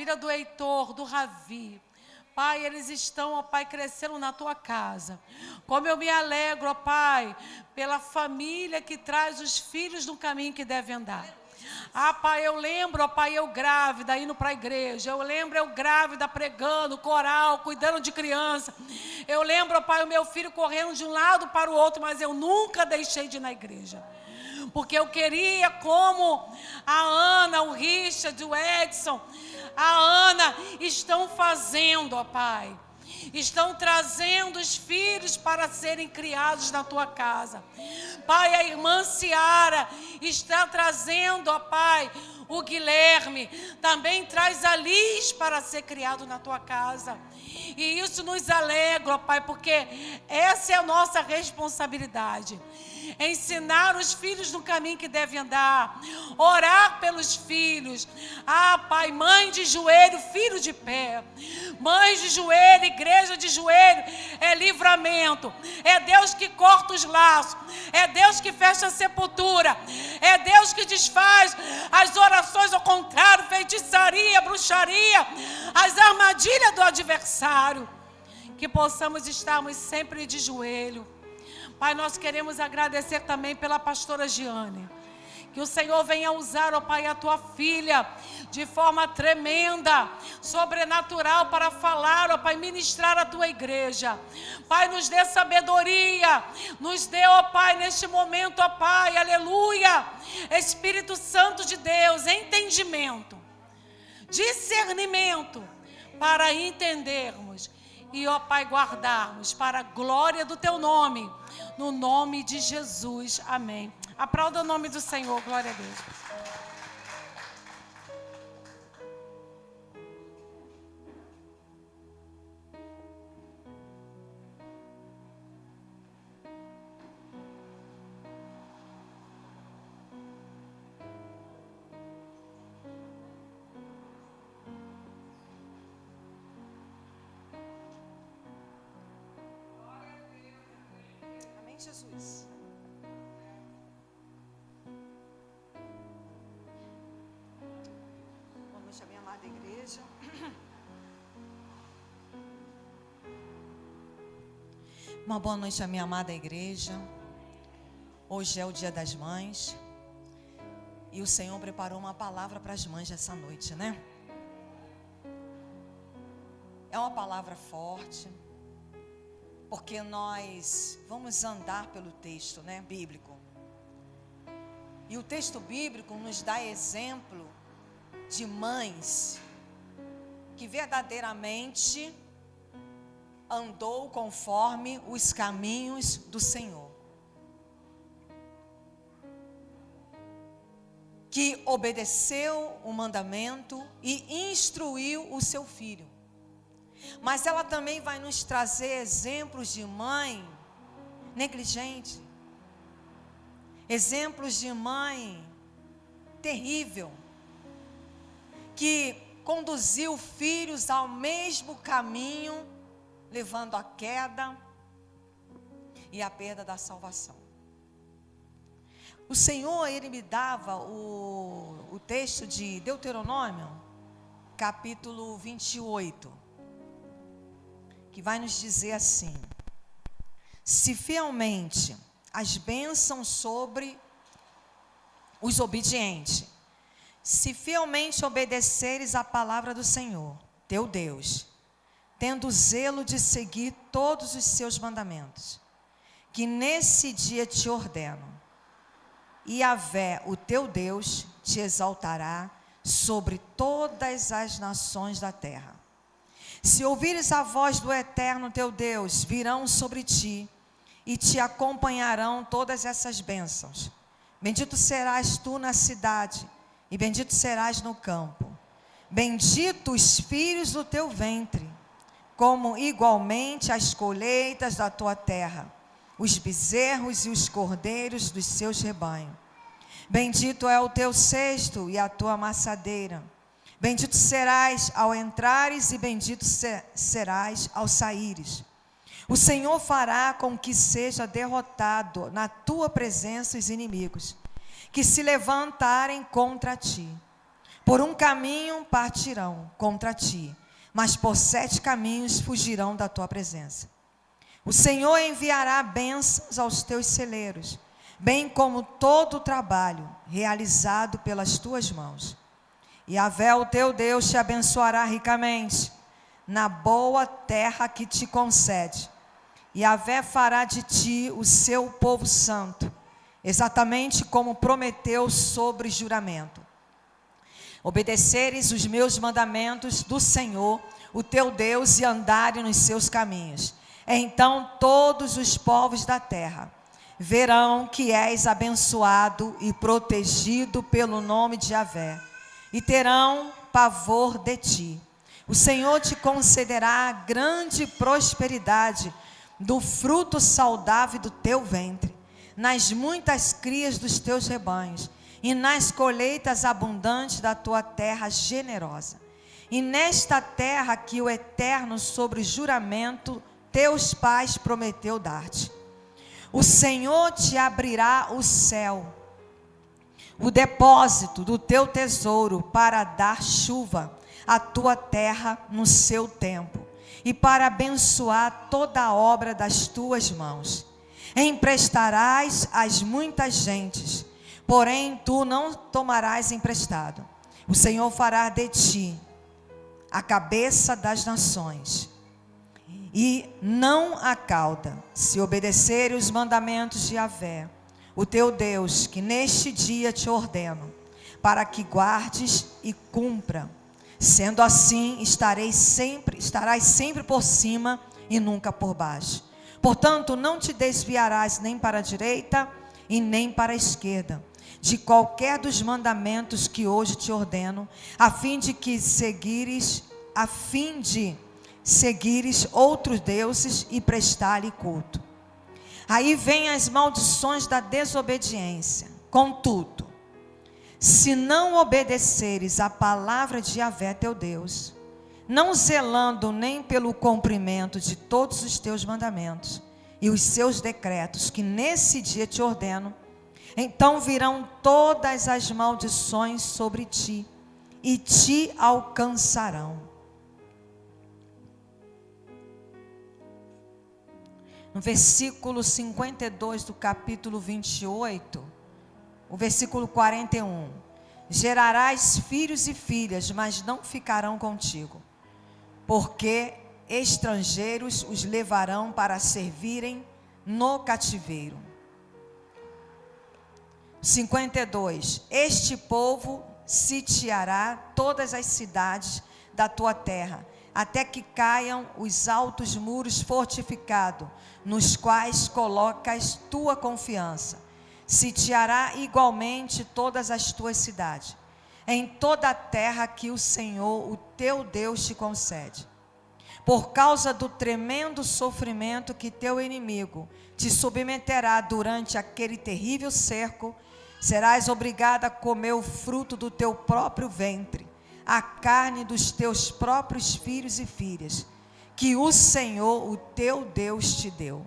família do Heitor, do Ravi. Pai, eles estão, ó Pai, crescendo na tua casa. Como eu me alegro, ó Pai, pela família que traz os filhos no caminho que devem andar. Ah, Pai, eu lembro, ó Pai, eu grávida, indo para a igreja. Eu lembro eu grávida, pregando, coral, cuidando de criança. Eu lembro, ó Pai, o meu filho correndo de um lado para o outro, mas eu nunca deixei de ir na igreja. Porque eu queria, como a Ana, o Richard, o Edson, a Ana estão fazendo, ó Pai. Estão trazendo os filhos para serem criados na tua casa. Pai, a irmã Ciara está trazendo, ó Pai, o Guilherme. Também traz a Liz para ser criado na tua casa. E isso nos alegra, ó Pai, porque essa é a nossa responsabilidade. Ensinar os filhos no caminho que devem andar, orar pelos filhos. Ah, Pai, mãe de joelho, filho de pé. Mãe de joelho, igreja de joelho, é livramento. É Deus que corta os laços. É Deus que fecha a sepultura. É Deus que desfaz as orações ao contrário, feitiçaria, bruxaria, as armadilhas do adversário. Que possamos estarmos sempre de joelho. Pai, nós queremos agradecer também pela pastora Giane. Que o Senhor venha usar, ó Pai, a tua filha de forma tremenda, sobrenatural, para falar, ó Pai, ministrar a tua igreja. Pai, nos dê sabedoria, nos dê, ó Pai, neste momento, ó Pai, aleluia, Espírito Santo de Deus, entendimento, discernimento, para entendermos e, ó Pai, guardarmos para a glória do teu nome, no nome de Jesus, amém. Aplauda o nome do Senhor, glória a Deus. Amém, Jesus. Boa noite, minha amada igreja. Uma boa noite à minha amada igreja. Hoje é o Dia das Mães. E o Senhor preparou uma palavra para as mães essa noite, né? É uma palavra forte, porque nós vamos andar pelo texto, né, bíblico. E o texto bíblico nos dá exemplo de mães que verdadeiramente andou conforme os caminhos do Senhor, que obedeceu o mandamento e instruiu o seu filho. Mas ela também vai nos trazer exemplos de mãe negligente, exemplos de mãe terrível, que conduziu filhos ao mesmo caminho, levando à queda e à perda da salvação. O Senhor, Ele me dava o texto de Deuteronômio, capítulo 28, que vai nos dizer assim: se fielmente as bênçãos sobre os obedientes, se fielmente obedeceres a palavra do Senhor, teu Deus, tendo zelo de seguir todos os seus mandamentos, que nesse dia te ordeno, e Yahvé, o teu Deus, te exaltará sobre todas as nações da terra. Se ouvires a voz do Eterno teu Deus, virão sobre ti e te acompanharão todas essas bênçãos. Bendito serás tu na cidade e bendito serás no campo. Bendito os filhos do teu ventre, como igualmente as colheitas da tua terra, os bezerros e os cordeiros dos seus rebanhos. Bendito é o teu cesto e a tua amassadeira. Bendito serás ao entrares e bendito serás ao saíres. O Senhor fará com que seja derrotado na tua presença os inimigos, que se levantarem contra ti. Por um caminho partirão contra ti, mas por 7 caminhos fugirão da tua presença. O Senhor enviará bênçãos aos teus celeiros, bem como todo o trabalho realizado pelas tuas mãos. E Yahvé, o teu Deus, te abençoará ricamente na boa terra que te concede. E Yahvé fará de ti o seu povo santo, exatamente como prometeu sobre juramento. Obedeceres os meus mandamentos do Senhor, o teu Deus, e andares nos seus caminhos. Então todos os povos da terra verão que és abençoado e protegido pelo nome de Yahvé, e terão pavor de ti. O Senhor te concederá grande prosperidade do fruto saudável do teu ventre, nas muitas crias dos teus rebanhos, e nas colheitas abundantes da tua terra generosa. E nesta terra que o Eterno, sobre juramento, teus pais prometeu dar-te. O Senhor te abrirá o céu, o depósito do teu tesouro, para dar chuva à tua terra no seu tempo, e para abençoar toda a obra das tuas mãos. Emprestarás às muitas gentes, porém tu não tomarás emprestado. O Senhor fará de ti a cabeça das nações, e não a cauda, se obedeceres os mandamentos de Yahvé, o teu Deus, que neste dia te ordeno, para que guardes e cumpra. Sendo assim, estarás sempre por cima e nunca por baixo. Portanto, não te desviarás nem para a direita e nem para a esquerda, de qualquer dos mandamentos que hoje te ordeno, a fim de seguires outros deuses e prestar-lhe culto. Aí vêm as maldições da desobediência. Contudo, se não obedeceres à palavra de Yahvé teu Deus, não zelando nem pelo cumprimento de todos os teus mandamentos e os seus decretos, que nesse dia te ordeno, então virão todas as maldições sobre ti e te alcançarão. No versículo 52 do capítulo 28, o versículo 41, gerarás filhos e filhas, mas não ficarão contigo, porque estrangeiros os levarão para servirem no cativeiro. 52, este povo sitiará todas as cidades da tua terra, até que caiam os altos muros fortificados, nos quais colocas tua confiança. Sitiará igualmente todas as tuas cidades, em toda a terra que o Senhor, o teu Deus, te concede. Por causa do tremendo sofrimento que teu inimigo te submeterá durante aquele terrível cerco, serás obrigado a comer o fruto do teu próprio ventre, a carne dos teus próprios filhos e filhas, que o Senhor, o teu Deus, te deu.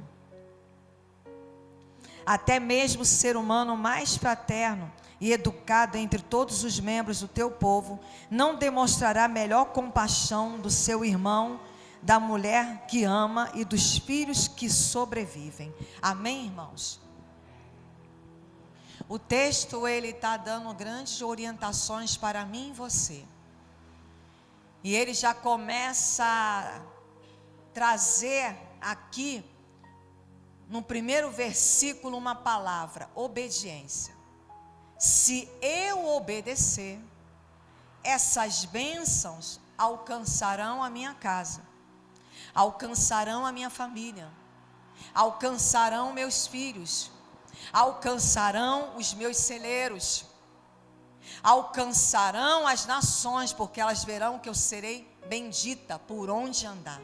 Até mesmo o ser humano mais fraterno e educado entre todos os membros do teu povo não demonstrará melhor compaixão do seu irmão, da mulher que ama e dos filhos que sobrevivem. Amém, irmãos? O texto, ele está dando grandes orientações para mim e você. E ele já começa a trazer aqui, no primeiro versículo, uma palavra: obediência. Se eu obedecer, essas bênçãos alcançarão a minha casa, alcançarão a minha família, alcançarão meus filhos, alcançarão os meus celeiros, alcançarão as nações, porque elas verão que eu serei bendita por onde andar.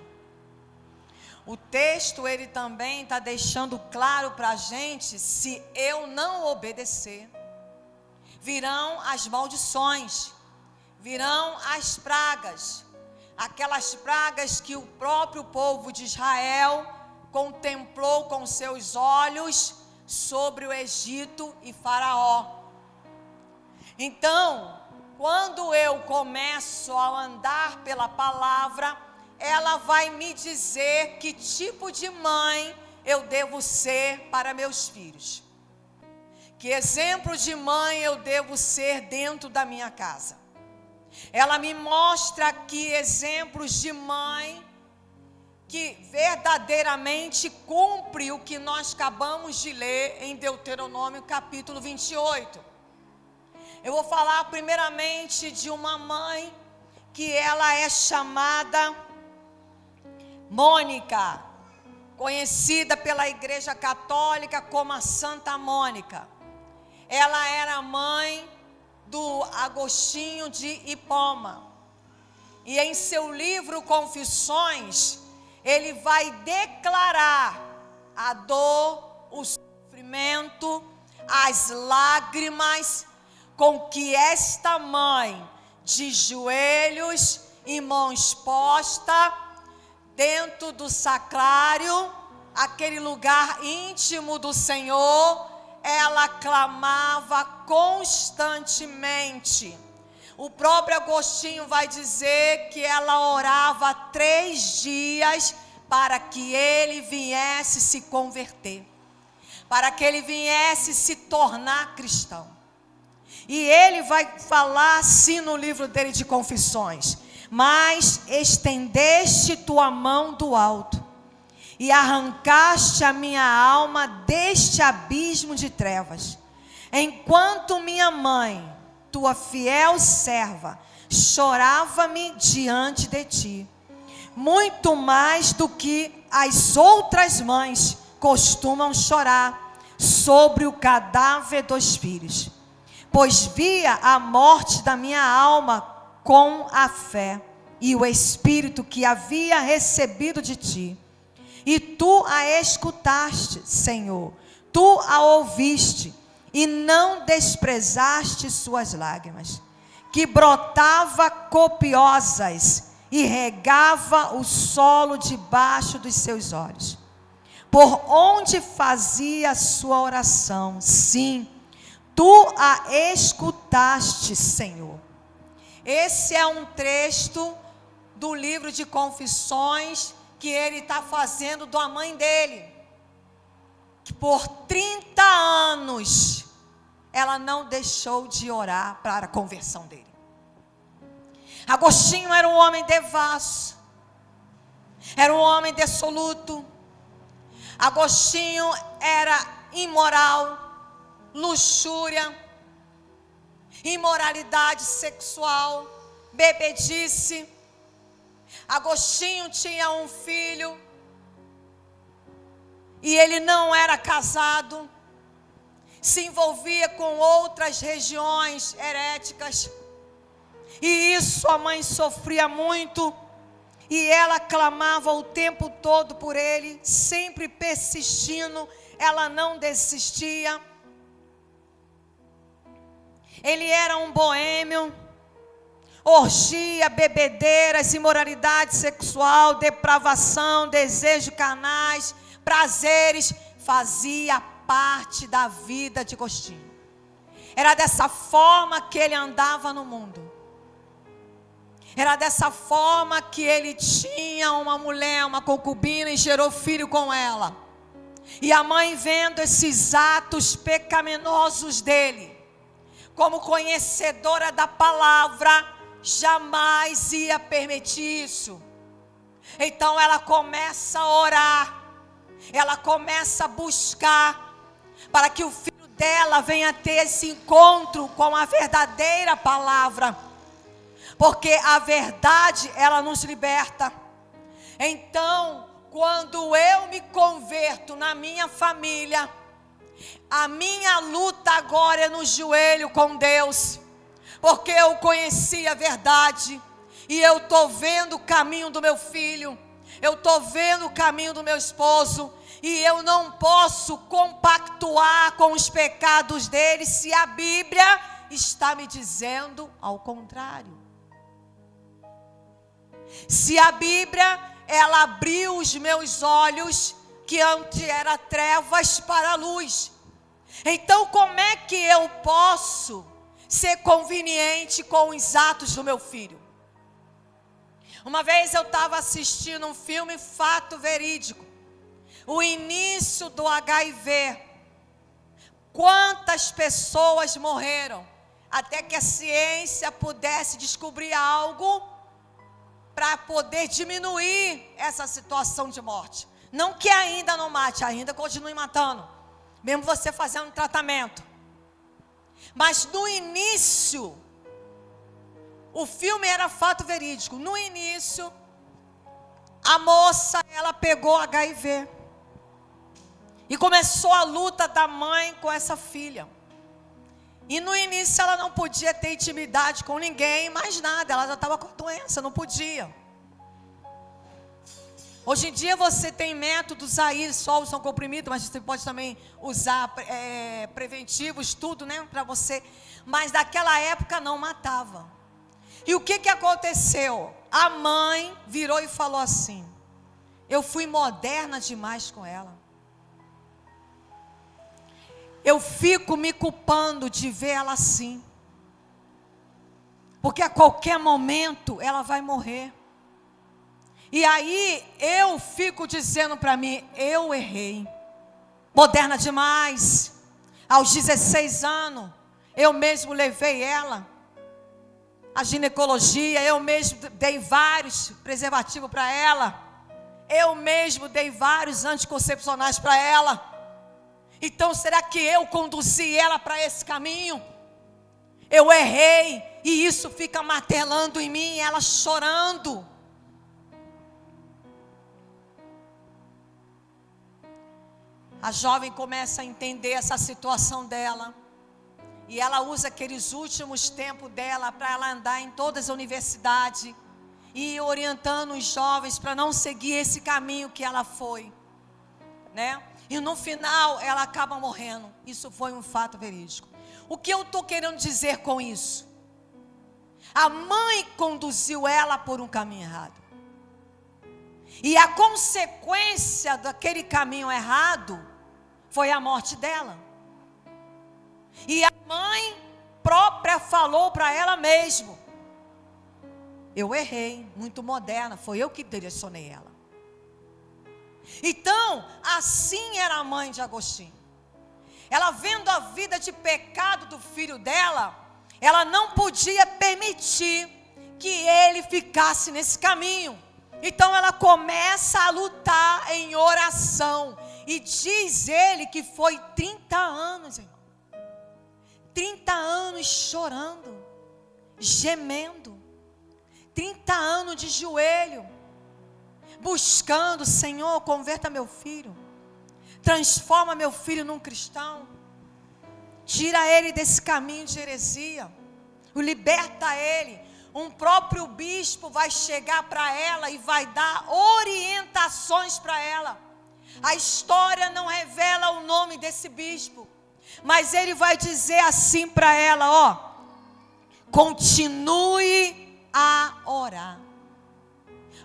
O texto, ele também está deixando claro para a gente: se eu não obedecer, virão as maldições, virão as pragas, aquelas pragas que o próprio povo de Israel contemplou com seus olhos sobre o Egito e Faraó. Então, quando eu começo a andar pela palavra, ela vai me dizer que tipo de mãe eu devo ser para meus filhos. Que exemplo de mãe eu devo ser dentro da minha casa. Ela me mostra aqui exemplos de mãe que verdadeiramente cumpre o que nós acabamos de ler em Deuteronômio capítulo 28. Eu vou falar primeiramente de uma mãe que ela é chamada Mônica, conhecida pela Igreja Católica como a Santa Mônica. Ela era mãe do Agostinho de Hipona. E em seu livro Confissões, ele vai declarar a dor, o sofrimento, as lágrimas com que esta mãe, de joelhos e mãos postas, dentro do sacrário, aquele lugar íntimo do Senhor, ela clamava constantemente. O próprio Agostinho vai dizer que ela orava 3 dias para que ele viesse se converter, para que ele viesse se tornar cristão. E ele vai falar assim no livro dele de Confissões: mas estendeste tua mão do alto e arrancaste a minha alma deste abismo de trevas, enquanto minha mãe, tua fiel serva, chorava-me diante de ti, muito mais do que as outras mães costumam chorar sobre o cadáver dos filhos, pois via a morte da minha alma com a fé e o Espírito que havia recebido de ti. E tu a escutaste, Senhor, tu a ouviste, e não desprezaste suas lágrimas, que brotava copiosas e regava o solo debaixo dos seus olhos, por onde fazia sua oração. Sim, tu a escutaste, Senhor. Esse é um trecho do livro de Confissões que ele está fazendo da mãe dele, que por 30 anos ela não deixou de orar para a conversão dele. Agostinho era um homem devasso, era um homem dissoluto. Agostinho era imoral, luxúria, imoralidade sexual, bebedice. Agostinho tinha um filho e ele não era casado, se envolvia com outras regiões heréticas, e isso a mãe sofria muito, e ela clamava o tempo todo por ele, sempre persistindo, ela não desistia. Ele era um boêmio, orgia, bebedeiras, imoralidade sexual, depravação, desejos carnais, prazeres, fazia parte da vida de Agostinho. Era dessa forma que ele andava no mundo. Era dessa forma que ele tinha uma mulher, uma concubina, e gerou filho com ela. E a mãe, vendo esses atos pecaminosos dele, como conhecedora da palavra, jamais ia permitir isso. Então ela começa a orar, ela começa a buscar para que o filho dela venha ter esse encontro com a verdadeira palavra, porque a verdade, ela nos liberta. Então, quando eu me converto na minha família, a minha luta agora é no joelho com Deus, porque eu conheci a verdade, e eu estou vendo o caminho do meu filho, eu estou vendo o caminho do meu esposo, e eu não posso compactuar com os pecados dele, se a Bíblia está me dizendo ao contrário. Se a Bíblia, ela abriu os meus olhos, que antes era trevas, para a luz. Então como é que eu posso ser conveniente com os atos do meu filho. Uma vez eu estava assistindo um filme, fato verídico, o início do HIV. Quantas pessoas morreram até que a ciência pudesse descobrir algo para poder diminuir essa situação de morte. Não que ainda não mate, ainda continue matando, mesmo você fazendo tratamento. Mas no início, o filme era fato verídico. No início, a moça, ela pegou HIV. E começou a luta da mãe com essa filha. E no início ela não podia ter intimidade com ninguém, mais nada. Ela já estava com doença, não podia. Hoje em dia você tem métodos aí, só usam comprimido, mas você pode também usar preventivos, tudo, né, para você. Mas naquela época não matava. E o que aconteceu? A mãe virou e falou assim: eu fui moderna demais com ela. Eu fico me culpando de ver ela assim. Porque a qualquer momento ela vai morrer. E aí eu fico dizendo para mim, eu errei. Moderna demais. Aos 16 anos, eu mesmo levei ela à ginecologia, eu mesmo dei vários preservativos para ela. Eu mesmo dei vários anticoncepcionais para ela. Então, será que eu conduzi ela para esse caminho? Eu errei, e isso fica martelando em mim, ela chorando. A jovem começa a entender essa situação dela, e ela usa aqueles últimos tempos dela para ela andar em todas as universidades, e orientando os jovens para não seguir esse caminho que ela foi, né? E no final ela acaba morrendo. Isso foi um fato verídico. O que eu estou querendo dizer com isso? A mãe conduziu ela por um caminho errado. E a consequência daquele caminho errado foi a morte dela. E a mãe própria falou para ela mesma: eu errei, muito moderna, foi eu que direcionei ela. Então, assim era a mãe de Agostinho. Ela, vendo a vida de pecado do filho dela, ela não podia permitir que ele ficasse nesse caminho. Então ela começa a lutar em oração. E diz ele que foi 30 anos, irmão. 30 anos chorando, gemendo. 30 anos de joelho, buscando: Senhor, converta meu filho, transforma meu filho num cristão, tira ele desse caminho de heresia, liberta ele. Um próprio bispo vai chegar para ela e vai dar orientações para ela. A história não revela o nome desse bispo, mas ele vai dizer assim para ela: ó, continue a orar,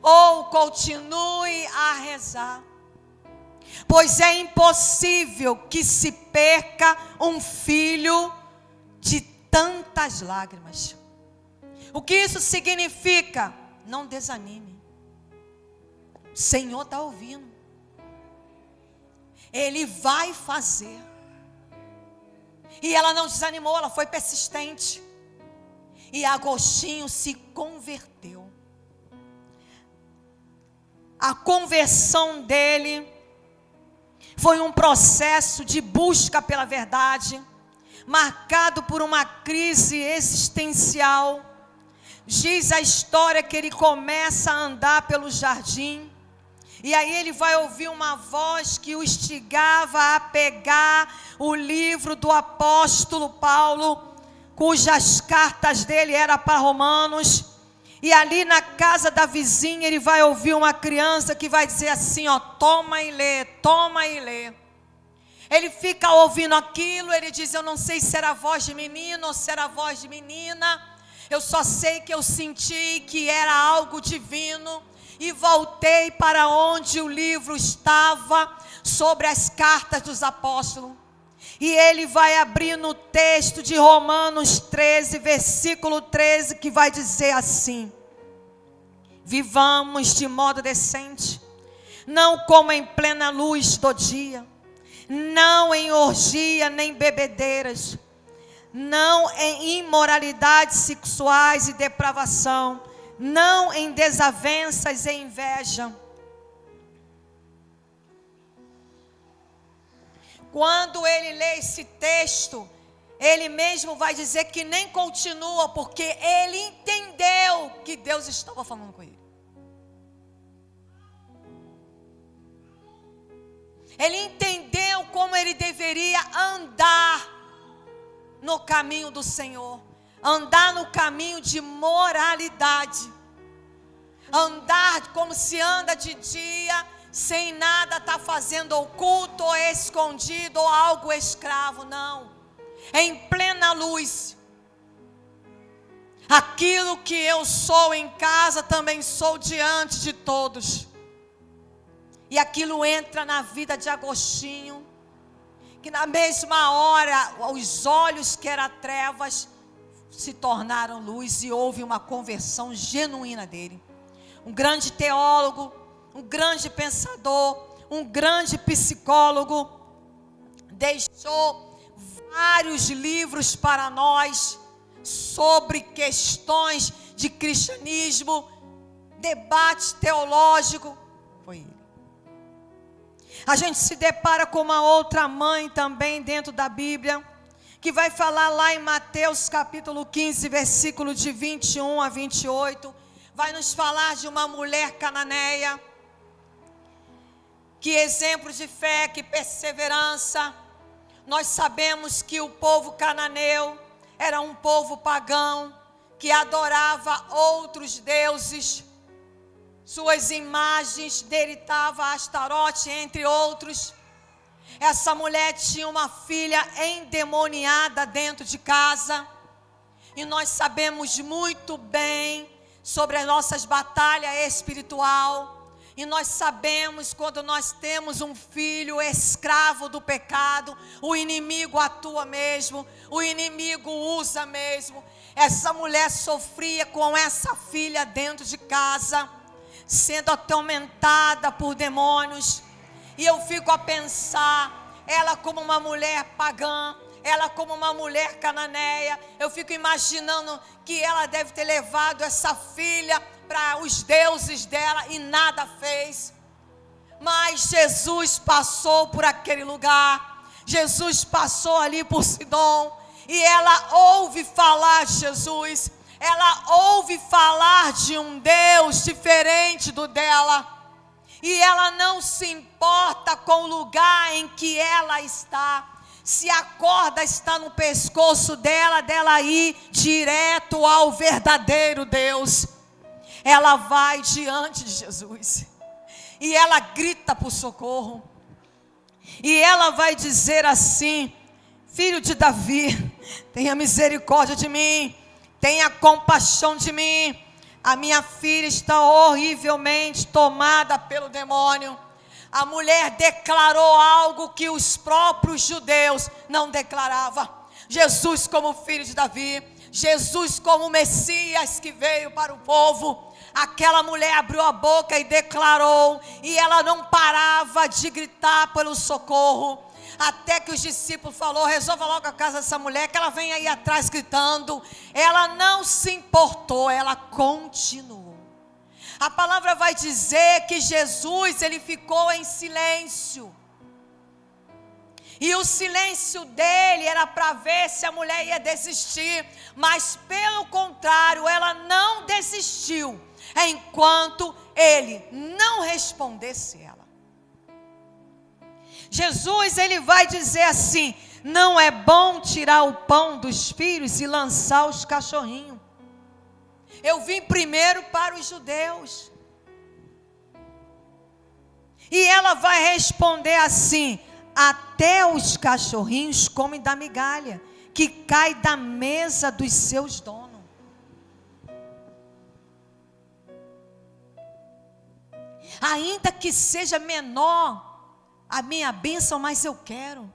ou continue a rezar, pois é impossível que se perca um filho de tantas lágrimas. O que isso significa? Não desanime. O Senhor está ouvindo. Ele vai fazer. E ela não desanimou, ela foi persistente. E Agostinho se converteu. A conversão dele foi um processo de busca pela verdade, marcado por uma crise existencial. Diz a história que ele começa a andar pelo jardim, e aí ele vai ouvir uma voz que o instigava a pegar o livro do apóstolo Paulo, cujas cartas dele eram para Romanos. E ali na casa da vizinha ele vai ouvir uma criança que vai dizer assim, ó, toma e lê, toma e lê. Ele fica ouvindo aquilo, ele diz, eu não sei se era voz de menino ou se era voz de menina, eu só sei que eu senti que era algo divino, e voltei para onde o livro estava, sobre as cartas dos apóstolos. E ele vai abrir no texto de Romanos 13, versículo 13, que vai dizer assim: vivamos de modo decente, não como em plena luz do dia, não em orgia nem bebedeiras, não em imoralidades sexuais e depravação, não em desavenças e inveja. Quando ele lê esse texto, ele mesmo vai dizer que nem continua, porque ele entendeu que Deus estava falando com ele. Ele entendeu como ele deveria andar no caminho do Senhor, andar no caminho de moralidade, andar como se anda de dia, sem nada estar fazendo oculto ou escondido ou algo escravo, não. Em plena luz. Aquilo que eu sou em casa, também sou diante de todos. E aquilo entra na vida de Agostinho, que na mesma hora, os olhos que eram trevas, se tornaram luz e houve uma conversão genuína dele. Um grande teólogo, um grande pensador, um grande psicólogo, deixou vários livros para nós sobre questões de cristianismo, debate teológico. Foi ele. A gente se depara com uma outra mãe também dentro da Bíblia, que vai falar lá em Mateus capítulo 15, versículo de 21 a 28, vai nos falar de uma mulher cananeia. Que exemplo de fé, que perseverança. Nós sabemos que o povo cananeu era um povo pagão, que adorava outros deuses, suas imagens, deritava Astarote, entre outros. Essa mulher tinha uma filha endemoniada dentro de casa, e nós sabemos muito bem sobre as nossas batalhas espirituais. E nós sabemos, quando nós temos um filho escravo do pecado, o inimigo atua mesmo, o inimigo usa mesmo. Essa mulher sofria com essa filha dentro de casa, sendo atormentada por demônios. E eu fico a pensar, ela como uma mulher pagã, ela como uma mulher cananeia, eu fico imaginando que ela deve ter levado essa filha para os deuses dela e nada fez. Mas Jesus passou por aquele lugar, Jesus passou ali por Sidom, e ela ouve falar de Jesus, ela ouve falar de um Deus diferente do dela, e ela não se importa com o lugar em que ela está. Se a corda está no pescoço dela ir direto ao verdadeiro Deus, ela vai diante de Jesus, e ela grita por socorro, e ela vai dizer assim: filho de Davi, tenha misericórdia de mim, tenha compaixão de mim, a minha filha está horrivelmente tomada pelo demônio. A mulher declarou algo que os próprios judeus não declaravam. Jesus como filho de Davi, Jesus como Messias que veio para o povo. Aquela mulher abriu a boca e declarou, e ela não parava de gritar pelo socorro, até que os discípulos falaram: resolva logo a casa dessa mulher, que ela vem aí atrás gritando. Ela não se importou, ela continuou. A palavra vai dizer que Jesus, ele ficou em silêncio. E o silêncio dele era para ver se a mulher ia desistir. Mas pelo contrário, ela não desistiu, enquanto ele não respondesse ela. Jesus, ele vai dizer assim: não é bom tirar o pão dos filhos e lançar os cachorrinhos. Eu vim primeiro para os judeus. E ela vai responder assim: até os cachorrinhos comem da migalha que cai da mesa dos seus donos. Ainda que seja menor a minha bênção, mas eu quero.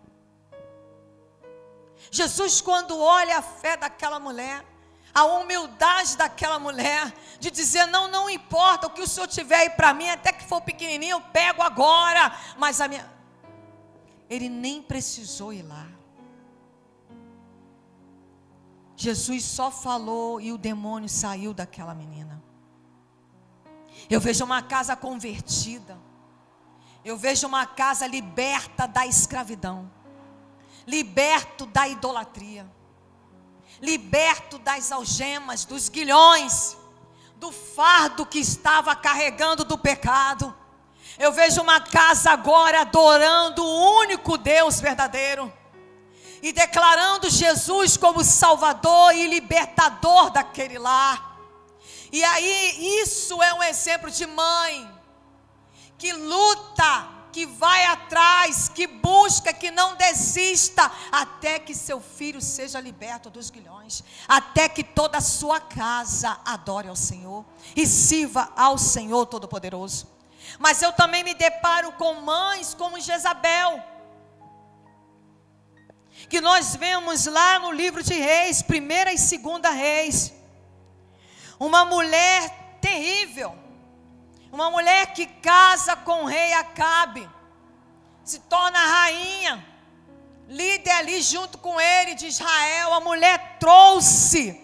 Jesus, quando olha a fé daquela mulher, a humildade daquela mulher, de dizer, não importa o que o Senhor tiver aí para mim, até que for pequenininho, eu pego agora, mas a minha... Ele nem precisou ir lá. Jesus só falou e o demônio saiu daquela menina. Eu vejo uma casa convertida. Eu vejo uma casa liberta da escravidão. Liberto da idolatria. Liberto das algemas, dos grilhões, do fardo que estava carregando do pecado. Eu vejo uma casa agora adorando o único Deus verdadeiro. E declarando Jesus como Salvador e libertador daquele lar. E aí, isso é um exemplo de mãe, que luta, que vai atrás, que busca, que não desista, até que seu filho seja liberto dos grilhões, até que toda a sua casa adore ao Senhor, e sirva ao Senhor Todo-Poderoso. Mas eu também me deparo com mães como Jezabel, que nós vemos lá no livro de Reis, 1ª e 2ª Reis, uma mulher terrível, uma mulher que casa com o rei Acabe, se torna rainha, líder ali junto com ele de Israel. A mulher trouxe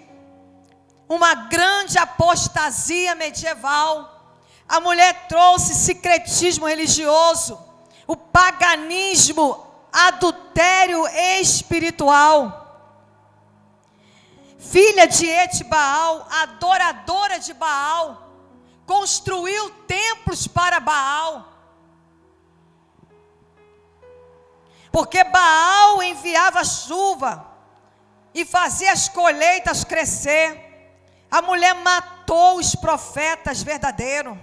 uma grande apostasia medieval, a mulher trouxe secretismo religioso, o paganismo, adultério espiritual. Filha de Etibaal, adoradora de Baal, construiu templos para Baal, porque Baal enviava chuva e fazia as colheitas crescer. A mulher matou os profetas verdadeiros.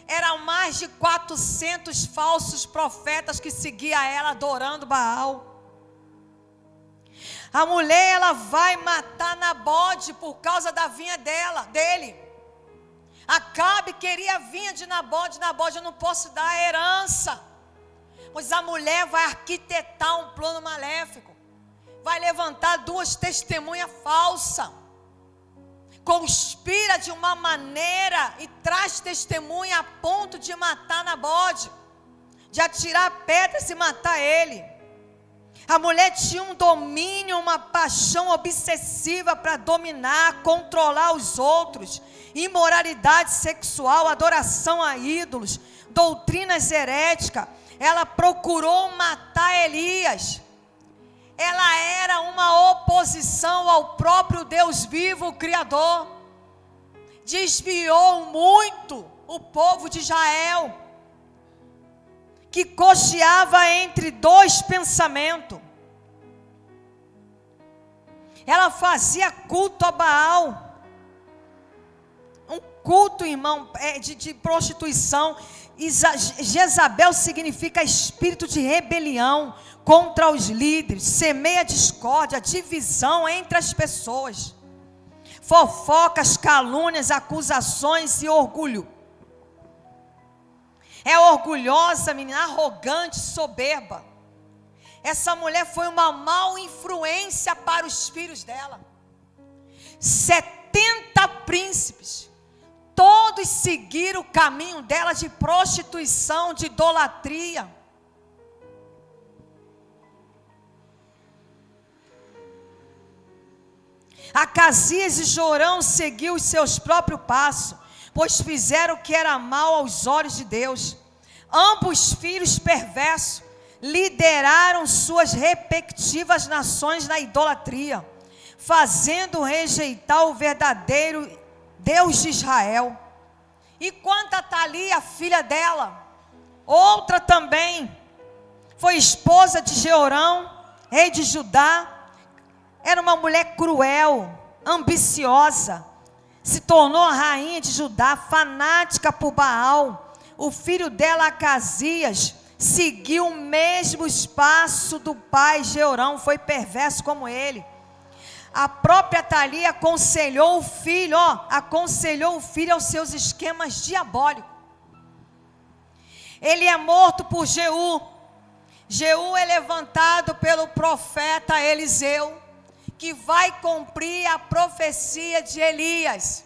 Eram mais de 400 falsos profetas que seguiam ela adorando Baal. A mulher, ela vai matar Nabote por causa da vinha dele. Acabe queria a vinha de Nabote. Nabote, eu não posso dar a herança. Pois a mulher vai arquitetar um plano maléfico. Vai levantar 2 testemunhas falsas. Conspira de uma maneira e traz testemunha a ponto de matar Nabote. De atirar pedras e matar ele. A mulher tinha um domínio, uma paixão obsessiva para dominar, controlar os outros. Imoralidade sexual, adoração a ídolos, doutrinas heréticas. Ela procurou matar Elias. Ela era uma oposição ao próprio Deus vivo, o Criador. Desviou muito o povo de Israel, que cocheava entre 2 pensamentos. Ela fazia culto a Baal. Um culto, irmão, de prostituição. Jezabel significa espírito de rebelião contra os líderes. Semeia discórdia, divisão entre as pessoas. Fofocas, calúnias, acusações e orgulho. É orgulhosa, menina, arrogante, soberba. Essa mulher foi uma má influência para os filhos dela. 70 príncipes, todos seguiram o caminho dela de prostituição, de idolatria. Acasias e Jorão seguiu os seus próprios passos, pois fizeram o que era mal aos olhos de Deus. Ambos filhos perversos lideraram suas respectivas nações na idolatria, fazendo rejeitar o verdadeiro Deus de Israel. E quanto a Thalia, filha dela, outra também, foi esposa de Jeorão, rei de Judá. Era uma mulher cruel, ambiciosa, se tornou a rainha de Judá, fanática por Baal. O filho dela, Acasias, seguiu o mesmo espaço do pai Jeorão, foi perverso como ele. A própria Thalia aconselhou o filho aos seus esquemas diabólicos. Ele é morto por Jeú. Jeú é levantado pelo profeta Eliseu, que vai cumprir a profecia de Elias.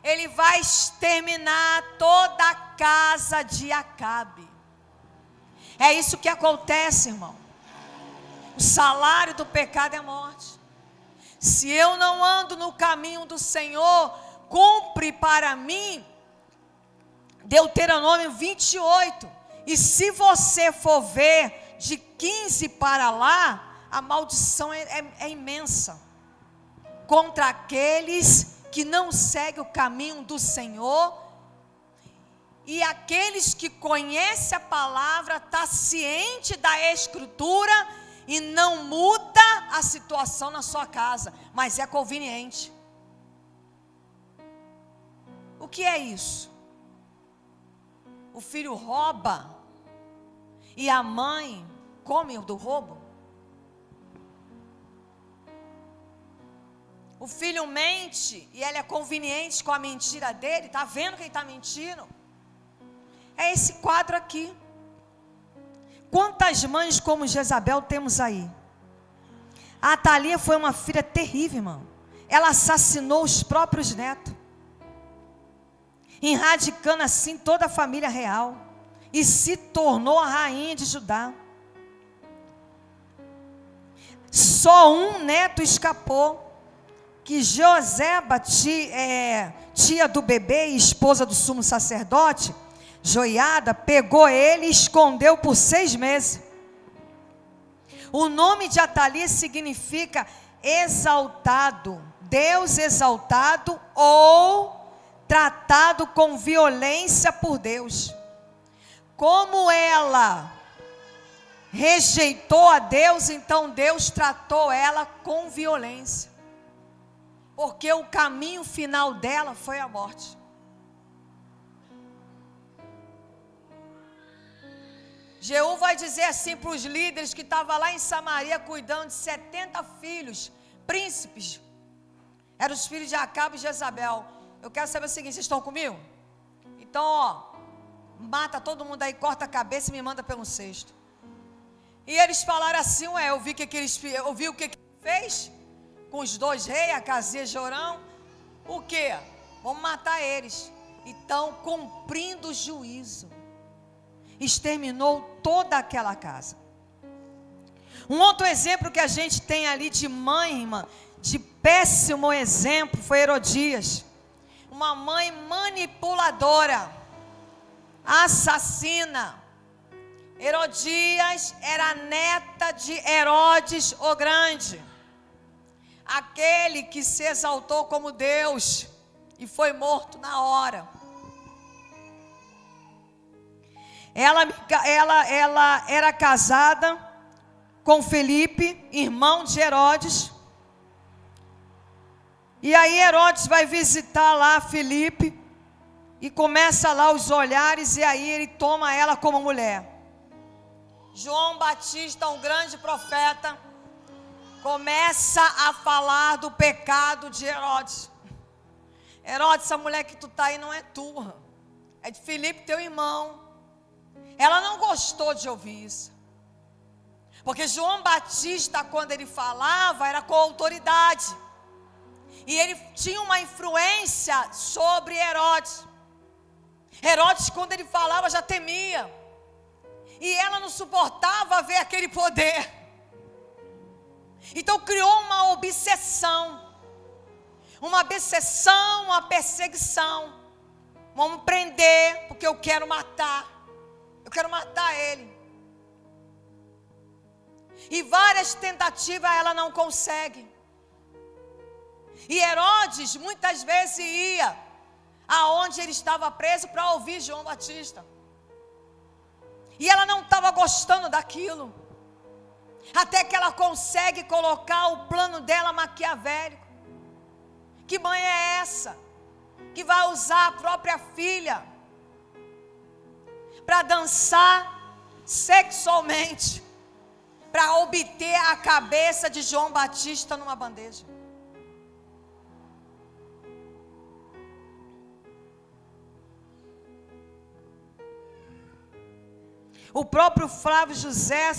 Ele vai exterminar toda a casa de Acabe. É isso que acontece, irmão. O salário do pecado é morte. Se eu não ando no caminho do Senhor, cumpre para mim Deuteronômio 28. E se você for ver de 15 para lá, a maldição é imensa contra aqueles que não seguem o caminho do Senhor. E aqueles que conhecem a palavra, está ciente da Escritura e não muda a situação na sua casa, mas é conveniente. O que é isso? O filho rouba e a mãe come do roubo? O filho mente e ele é conveniente com a mentira dele, está vendo quem está mentindo? É esse quadro aqui. Quantas mães como Jezabel temos aí? A Atalia foi uma filha terrível, irmão. Ela assassinou os próprios netos, erradicando assim toda a família real, e se tornou a rainha de Judá. Só um neto escapou, que Joseba, tia do bebê e esposa do sumo sacerdote, Joiada, pegou ele e escondeu por 6 meses. O nome de Atalia significa exaltado, Deus exaltado ou tratado com violência por Deus. Como ela rejeitou a Deus, então Deus tratou ela com violência, porque o caminho final dela foi a morte. Jeú vai dizer assim para os líderes que estavam lá em Samaria cuidando de 70 filhos, príncipes. Eram os filhos de Acabe e Jezabel. Eu quero saber o seguinte, vocês estão comigo? Então, mata todo mundo aí, corta a cabeça e me manda pelo cesto. E eles falaram assim, eu vi o que ele fez com os 2 reis, Acasias e Jorão. O quê? Vamos matar eles. Então, cumprindo o juízo, exterminou toda aquela casa. Um outro exemplo que a gente tem ali de mãe, irmã, de péssimo exemplo, foi Herodias. Uma mãe manipuladora, assassina. Herodias era neta de Herodes o Grande, aquele que se exaltou como Deus e foi morto na hora. Ela era casada com Felipe, irmão de Herodes. E aí Herodes vai visitar lá Felipe e começa lá os olhares, e aí ele toma ela como mulher. João Batista, um grande profeta, começa a falar do pecado de Herodes. Herodes, essa mulher que tu está aí não é tua, é de Felipe, teu irmão. Ela não gostou de ouvir isso, porque João Batista, quando ele falava, era com autoridade, e ele tinha uma influência sobre Herodes. Herodes, quando ele falava, já temia, e ela não suportava ver aquele poder. Então criou uma obsessão, uma perseguição. Vamos prender, porque eu quero matar. Eu quero matar ele. E várias tentativas ela não consegue. E Herodes muitas vezes ia aonde ele estava preso para ouvir João Batista. E ela não estava gostando daquilo. Até que ela consegue colocar o plano dela maquiavélico. Que mãe é essa que vai usar a própria filha para dançar sexualmente, para obter a cabeça de João Batista numa bandeja? O próprio Flávio José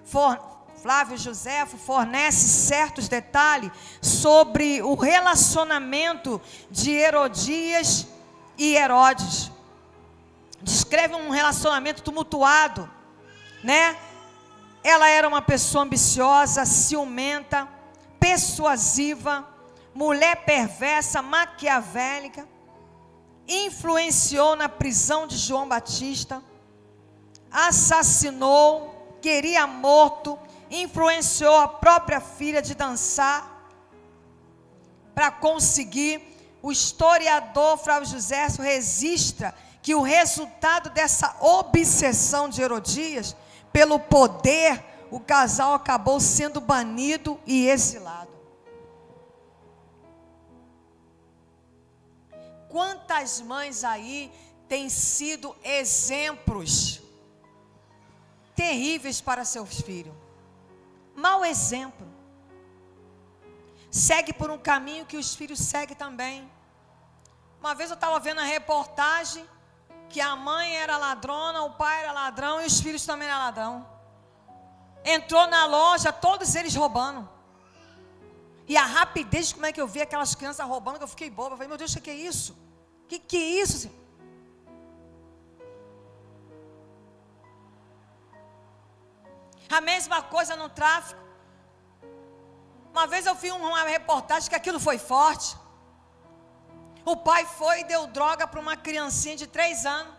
Flávio Joséfo fornece certos detalhes sobre o relacionamento de Herodias e Herodes. Descreve um relacionamento tumultuado, né? Ela era uma pessoa ambiciosa, ciumenta, persuasiva, mulher perversa, maquiavélica, influenciou na prisão de João Batista, assassinou, queria morto, influenciou a própria filha de dançar para conseguir. O historiador Flávio Joséfo registra que o resultado dessa obsessão de Herodias pelo poder, o casal acabou sendo banido e exilado. Quantas mães aí têm sido exemplos terríveis para seus filhos? Mau exemplo. Segue por um caminho que os filhos seguem também. Uma vez eu estava vendo a reportagem que a mãe era ladrona, o pai era ladrão e os filhos também eram ladrão. Entrou na loja, todos eles roubando. E a rapidez, como é que eu vi aquelas crianças roubando, que eu fiquei boba. Eu falei, meu Deus, o que é isso? O que é isso, senhor? A mesma coisa no tráfico. Uma vez eu vi uma reportagem que aquilo foi forte. O pai foi e deu droga para uma criancinha de 3 anos.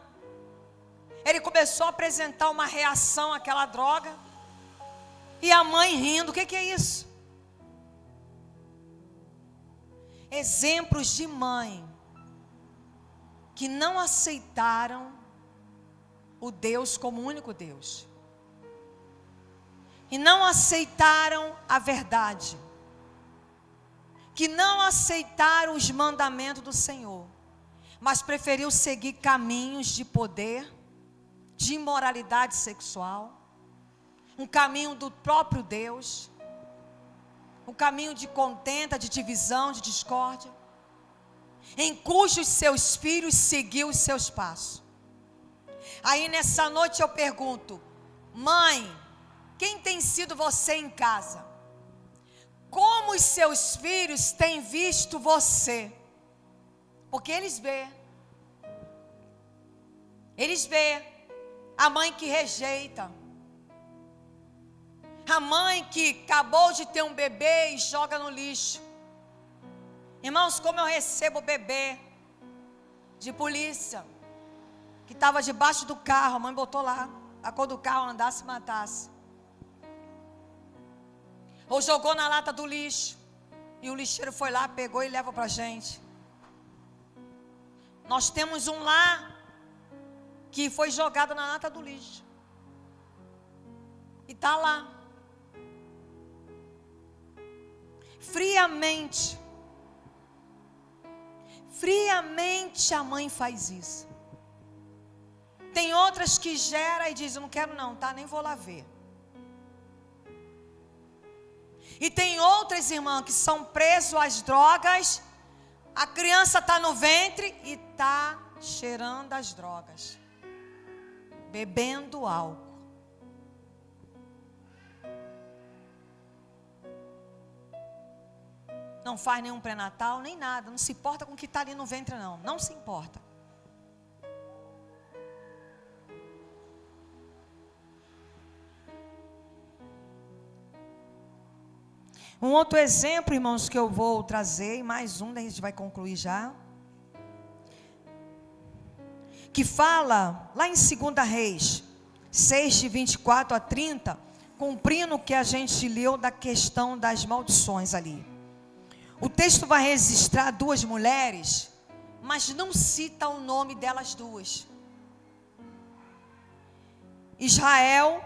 Ele começou a apresentar uma reação àquela droga. E a mãe rindo. O que é isso? Exemplos de mãe que não aceitaram o Deus como único Deus. E não aceitaram a verdade. Que não aceitaram os mandamentos do Senhor. Mas preferiu seguir caminhos de poder, de imoralidade sexual. Um caminho do próprio Deus. Um caminho de contenda, de divisão, de discórdia. Em cujos seus filhos seguiu os seus passos. Aí nessa noite eu pergunto, mãe, quem tem sido você em casa? Como os seus filhos têm visto você? Porque eles vê a mãe que rejeita, a mãe que acabou de ter um bebê e joga no lixo. Irmãos, como eu recebo bebê de polícia, que estava debaixo do carro, a mãe botou lá, a cor do carro andasse e matasse. Ou jogou na lata do lixo, e o lixeiro foi lá, pegou e leva para a gente. Nós temos um lá, que foi jogado na lata do lixo. E está lá. Friamente a mãe faz isso. Tem outras que gera e diz, eu não quero não, tá? Nem vou lá ver. E tem outras, irmãs, que são presos às drogas. A criança está no ventre e está cheirando as drogas. Bebendo álcool. Não faz nenhum pré-natal, nem nada. Não se importa com o que está ali no ventre, não. Não se importa. Um outro exemplo, irmãos, que eu vou trazer, e mais um, daí a gente vai concluir já. Que fala, lá em 2 Reis, 6, de 24 a 30, cumprindo o que a gente leu da questão das maldições ali. O texto vai registrar 2 mulheres, mas não cita o nome delas duas. Israel,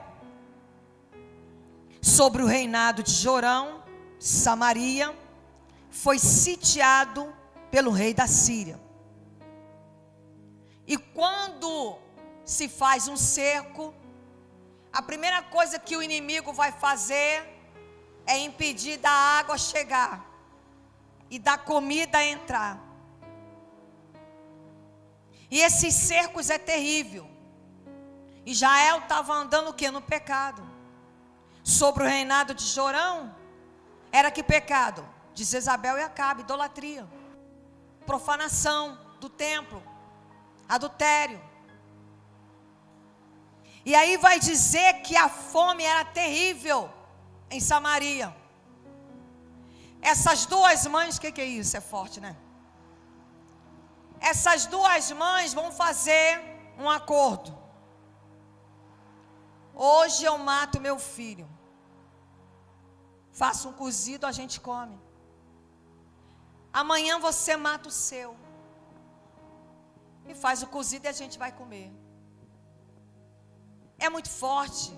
sobre o reinado de Jorão, Samaria, foi sitiado pelo rei da Síria. E quando se faz um cerco, a primeira coisa que o inimigo vai fazer é impedir da água chegar e da comida entrar. E esses cercos é terrível. Israel estava andando o quê? No pecado. sobre o reinado de Jorão, era que pecado? De Jezabel e Acabe, idolatria, profanação do templo, adultério. E aí vai dizer que a fome era terrível em Samaria. Essas duas mães, o que é isso? É forte, né? Essas duas mães vão fazer um acordo. Hoje eu mato meu filho. Faço um cozido, a gente come. Amanhã você mata o seu. E faz o cozido e a gente vai comer. É muito forte.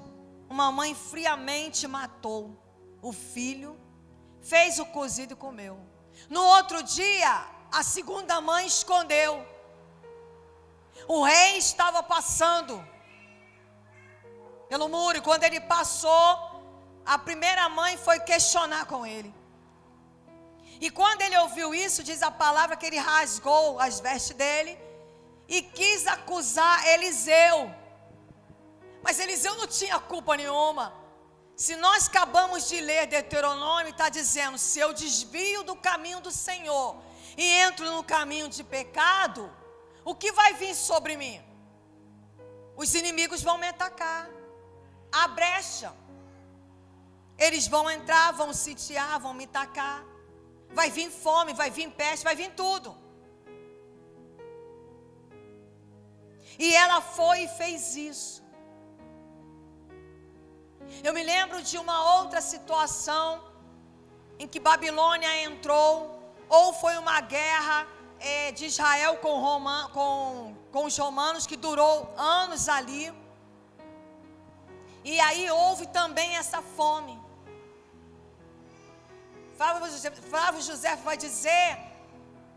Uma mãe friamente matou o filho, fez o cozido e comeu. No outro dia, a segunda mãe escondeu. O rei estava passando pelo muro, e quando ele passou, a primeira mãe foi questionar com ele. E quando ele ouviu isso, diz a palavra que ele rasgou as vestes dele e quis acusar Eliseu. Mas Eliseu não tinha culpa nenhuma. Se nós acabamos de ler Deuteronômio, está dizendo: se eu desvio do caminho do Senhor e entro no caminho de pecado, o que vai vir sobre mim? Os inimigos vão me atacar. A brecha. Eles vão entrar, vão sitiar, vão me atacar. Vai vir fome, vai vir peste, vai vir tudo. E ela foi e fez isso. Eu me lembro de uma outra situação em que Babilônia entrou, ou foi uma guerra de Israel com os romanos, que durou anos ali. E aí houve também essa fome. Flávio José vai dizer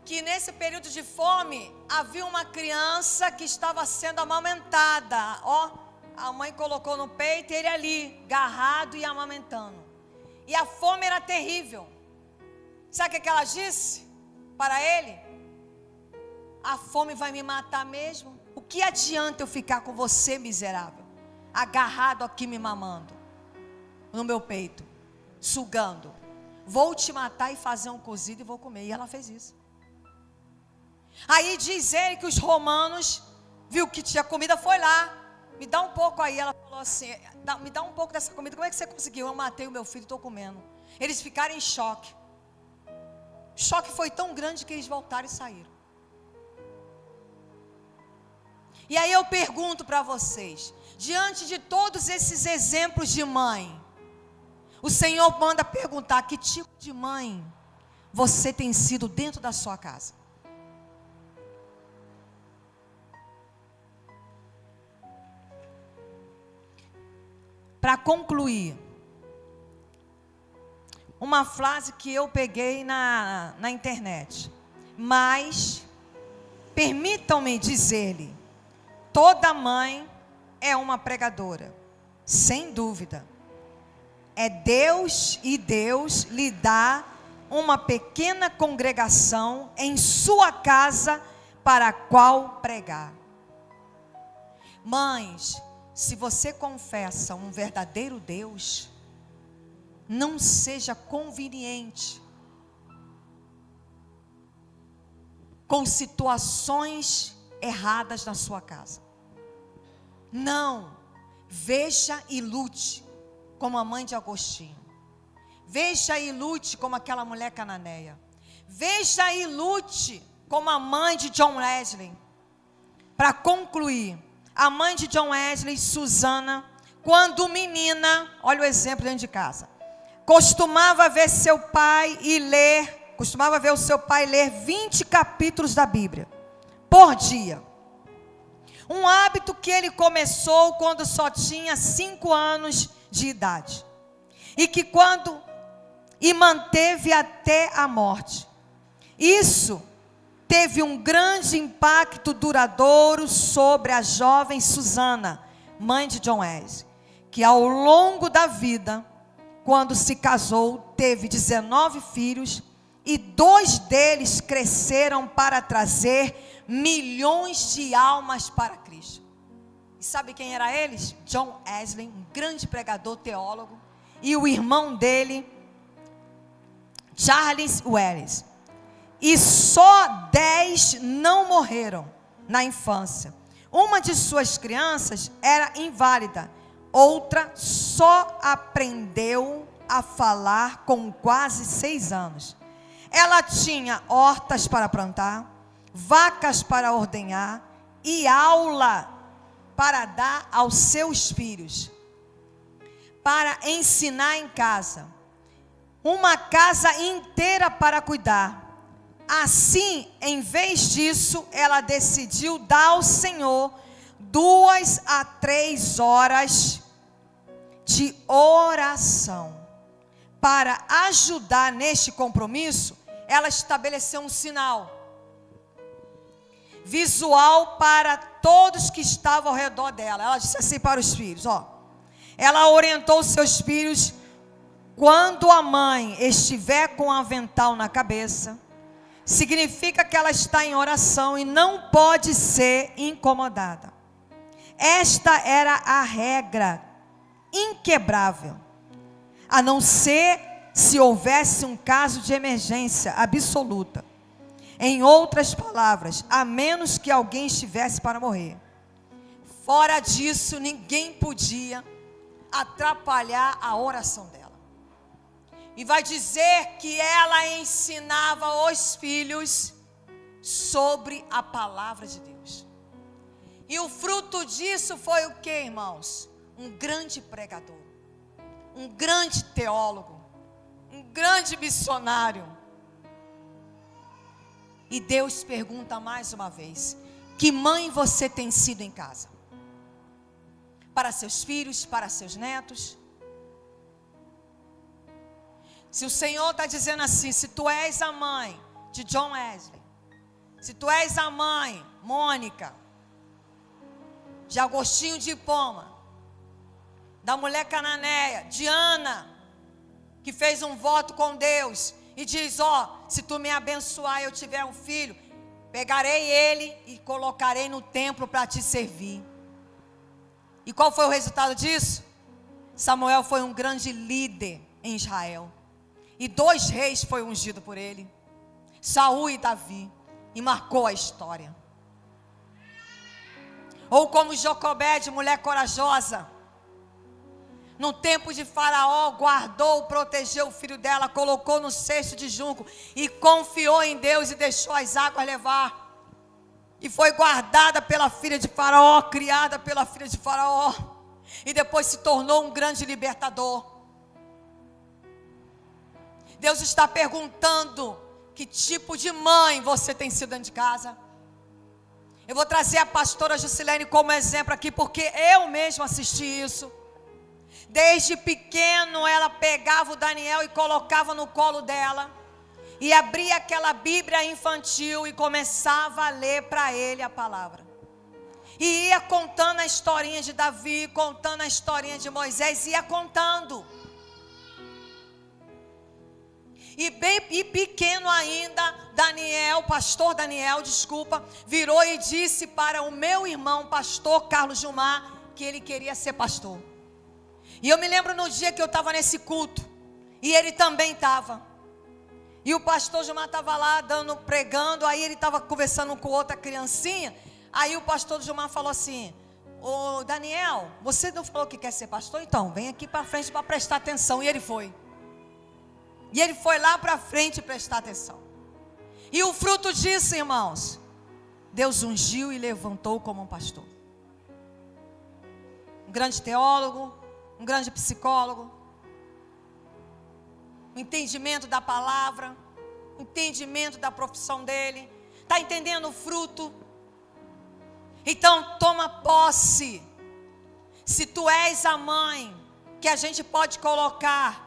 que nesse período de fome havia uma criança que estava sendo amamentada. A mãe colocou no peito e ele ali, agarrado e amamentando. E a fome era terrível. Sabe o que ela disse para ele? A fome vai me matar mesmo. O que adianta eu ficar com você, miserável? Agarrado aqui me mamando no meu peito, sugando. Vou te matar e fazer um cozido e vou comer. E ela fez isso. Aí diz ele que os romanos viu que tinha comida, foi lá. Me dá um pouco aí. Ela falou assim: me dá um pouco dessa comida. Como é que você conseguiu? Eu matei o meu filho e estou comendo. Eles ficaram em choque. O choque foi tão grande que eles voltaram e saíram. E aí eu pergunto para vocês, diante de todos esses exemplos de mãe, o Senhor manda perguntar: que tipo de mãe você tem sido dentro da sua casa? Para concluir, uma frase que eu peguei na internet. Mas, permitam-me dizer-lhe, toda mãe é uma pregadora, sem dúvida. É Deus, e Deus lhe dá uma pequena congregação em sua casa para a qual pregar. Mães, se você confessa um verdadeiro Deus, não seja conveniente com situações erradas na sua casa. Não, veja e lute como a mãe de Agostinho. Veja e lute como aquela mulher cananeia. Veja e lute como a mãe de John Wesley. Para concluir, a mãe de John Wesley, Susana, quando menina, olha o exemplo dentro de casa, costumava ver o seu pai ler 20 capítulos da Bíblia por dia. Um hábito que ele começou quando só tinha 5 anos de idade. E manteve até a morte. Isso teve um grande impacto duradouro sobre a jovem Susana, mãe de John Wesley, que ao longo da vida, quando se casou, teve 19 filhos, e 2 deles cresceram para trazer milhões de almas para Cristo. E sabe quem era eles? John Wesley, um grande pregador, teólogo, e o irmão dele, Charles Wells. E só 10 não morreram na infância. Uma de suas crianças era inválida, outra só aprendeu a falar com quase 6 anos. Ela tinha hortas para plantar, vacas para ordenhar e aula para dar aos seus filhos, para ensinar em casa, uma casa inteira para cuidar. Assim, em vez disso, ela decidiu dar ao Senhor 2 a 3 horas de oração. Para ajudar neste compromisso, ela estabeleceu um sinal visual para todos que estavam ao redor dela. Ela disse assim para os filhos, ela orientou os seus filhos: quando a mãe estiver com o avental na cabeça, significa que ela está em oração e não pode ser incomodada. Esta era a regra inquebrável, a não ser se houvesse um caso de emergência absoluta. Em outras palavras, a menos que alguém estivesse para morrer. Fora disso, ninguém podia atrapalhar a oração dela. E vai dizer que ela ensinava os filhos sobre a palavra de Deus. E o fruto disso foi o que, irmãos? Um grande pregador, um grande teólogo, um grande missionário. E Deus pergunta mais uma vez: que mãe você tem sido em casa? Para seus filhos, para seus netos? Se o Senhor está dizendo assim: se tu és a mãe de John Wesley, se tu és a mãe, Mônica, de Agostinho de Hipona, da mulher cananeia, de Ana, que fez um voto com Deus, e diz: se tu me abençoar e eu tiver um filho, pegarei ele e colocarei no templo para te servir. E qual foi o resultado disso? Samuel foi um grande líder em Israel. E 2 reis foram ungidos por ele, Saul e Davi, e marcou a história. Ou como Jocobede, mulher corajosa, no tempo de Faraó, guardou, protegeu o filho dela, colocou no cesto de junco e confiou em Deus e deixou as águas levar. E foi guardada pela filha de Faraó, criada pela filha de Faraó, e depois se tornou um grande libertador. Deus está perguntando: que tipo de mãe você tem sido dentro de casa? Eu vou trazer a pastora Juscelene como exemplo aqui, porque eu mesmo assisti isso. Desde pequeno ela pegava o Daniel e colocava no colo dela, e abria aquela Bíblia infantil e começava a ler para ele a palavra. E ia contando a historinha de Davi, contando a historinha de Moisés, ia contando. E pequeno ainda, pastor Daniel, virou e disse para o meu irmão, pastor Carlos Gilmar, que ele queria ser pastor. E eu me lembro no dia que eu estava nesse culto, e ele também estava. E o pastor Gilmar estava lá pregando, aí ele estava conversando com outra criancinha. Aí o pastor Gilmar falou assim: ô Daniel, você não falou que quer ser pastor? Então, vem aqui para frente para prestar atenção. E ele foi. E ele foi lá para frente prestar atenção. E o fruto disso, irmãos, Deus ungiu e levantou como um pastor. Um grande teólogo, um grande psicólogo, um entendimento da palavra, um entendimento da profissão dele. Está entendendo o fruto? Então toma posse. Se tu és a mãe, que a gente pode colocar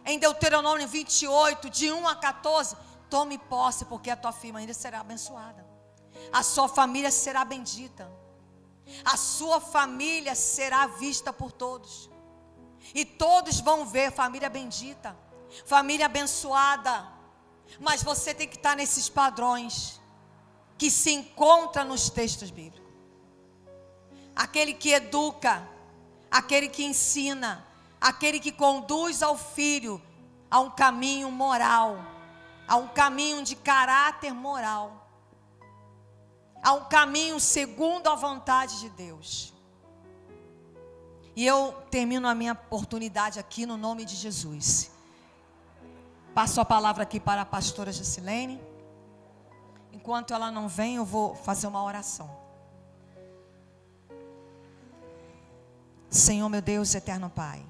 em Deuteronômio 28, de 1 a 14, tome posse, porque a tua filha ainda será abençoada. A sua família será bendita. A sua família será vista por todos. E todos vão ver família bendita, família abençoada. Mas você tem que estar nesses padrões que se encontra nos textos bíblicos. Aquele que educa, aquele que ensina, aquele que conduz ao filho a um caminho moral, a um caminho de caráter moral, a um caminho segundo a vontade de Deus. E eu termino a minha oportunidade aqui no nome de Jesus. Passo a palavra aqui para a pastora Juscelene. Enquanto ela não vem, eu vou fazer uma oração. Senhor, meu Deus, eterno Pai,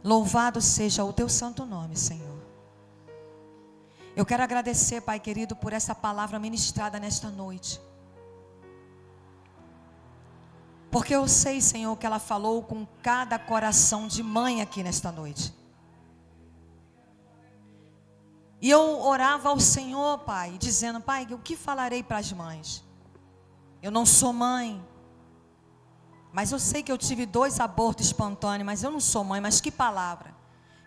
louvado seja o teu santo nome, Senhor. Eu quero agradecer, Pai querido, por essa palavra ministrada nesta noite. Porque eu sei, Senhor, que ela falou com cada coração de mãe aqui nesta noite. E eu orava ao Senhor, Pai, dizendo: Pai, o que falarei para as mães? Eu não sou mãe, mas eu sei que eu tive 2 abortos espontâneos, mas eu não sou mãe, mas que palavra.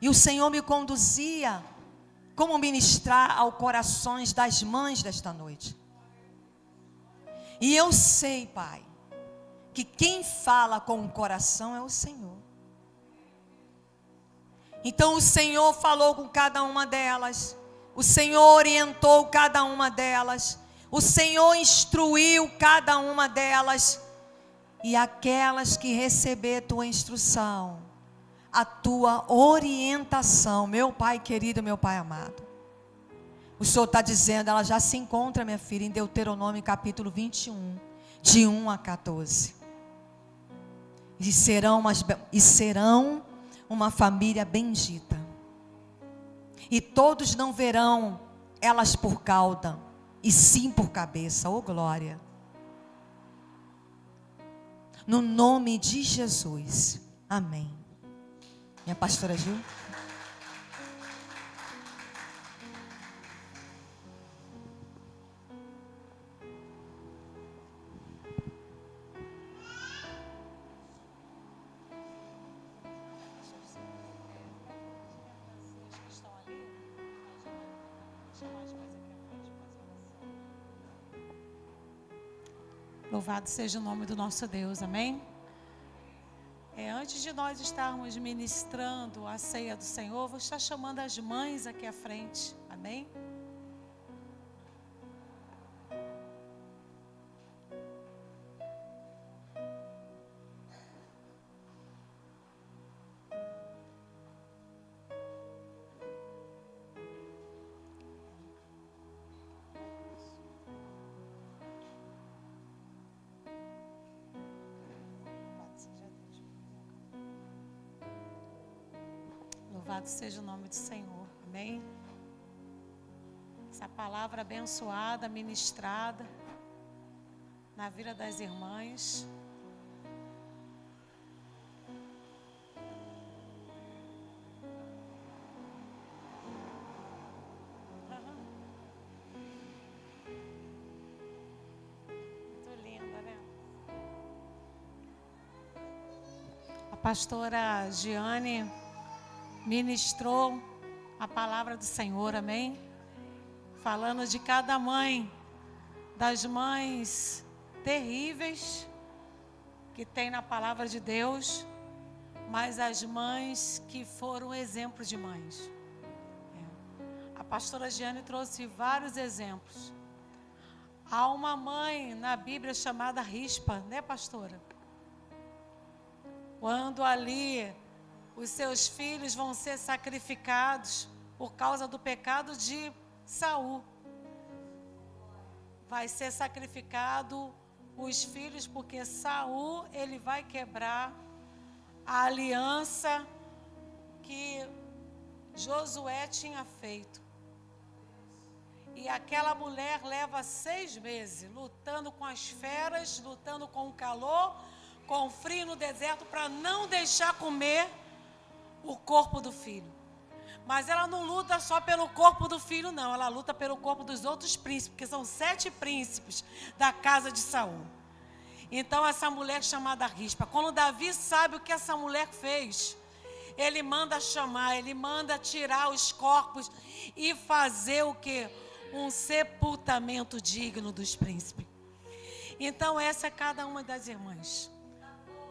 E o Senhor me conduzia como ministrar aos corações das mães desta noite. E eu sei, Pai, que quem fala com o coração é o Senhor. Então o Senhor falou com cada uma delas, o Senhor orientou cada uma delas, o Senhor instruiu cada uma delas, e aquelas que receber tua instrução, a tua orientação, meu Pai querido, meu Pai amado, o Senhor está dizendo, ela já se encontra, minha filha, em Deuteronômio capítulo 21, de 1 a 14. E serão uma família bendita. E todos não verão elas por cauda, e sim por cabeça. Oh glória! No nome de Jesus. Amém. Minha pastora Gil. Louvado seja o nome do nosso Deus, amém? Antes de nós estarmos ministrando a ceia do Senhor, vou estar chamando as mães aqui à frente, amém? Louvado seja o nome do Senhor, amém? Essa palavra abençoada, ministrada na vida das irmãs. Muito linda, né? A pastora Giane ministrou a palavra do Senhor, amém? Falando de cada mãe, das mães terríveis que tem na palavra de Deus, mas as mães que foram exemplos de mães. A pastora Giane trouxe vários exemplos. Há uma mãe na Bíblia chamada Rispa, né, pastora? Quando ali os seus filhos vão ser sacrificados por causa do pecado de Saul. Vai ser sacrificado os filhos porque Saul, ele vai quebrar a aliança que Josué tinha feito. E aquela mulher leva 6 meses lutando com as feras, lutando com o calor, com o frio no deserto, para não deixar comer o corpo do filho. Mas ela não luta só pelo corpo do filho, não. Ela luta pelo corpo dos outros príncipes, porque são 7 príncipes da casa de Saul. Então essa mulher chamada Rispa, quando Davi sabe o que essa mulher fez, ele manda chamar, ele manda tirar os corpos e fazer o quê? Um sepultamento digno dos príncipes. Então essa é cada uma das irmãs.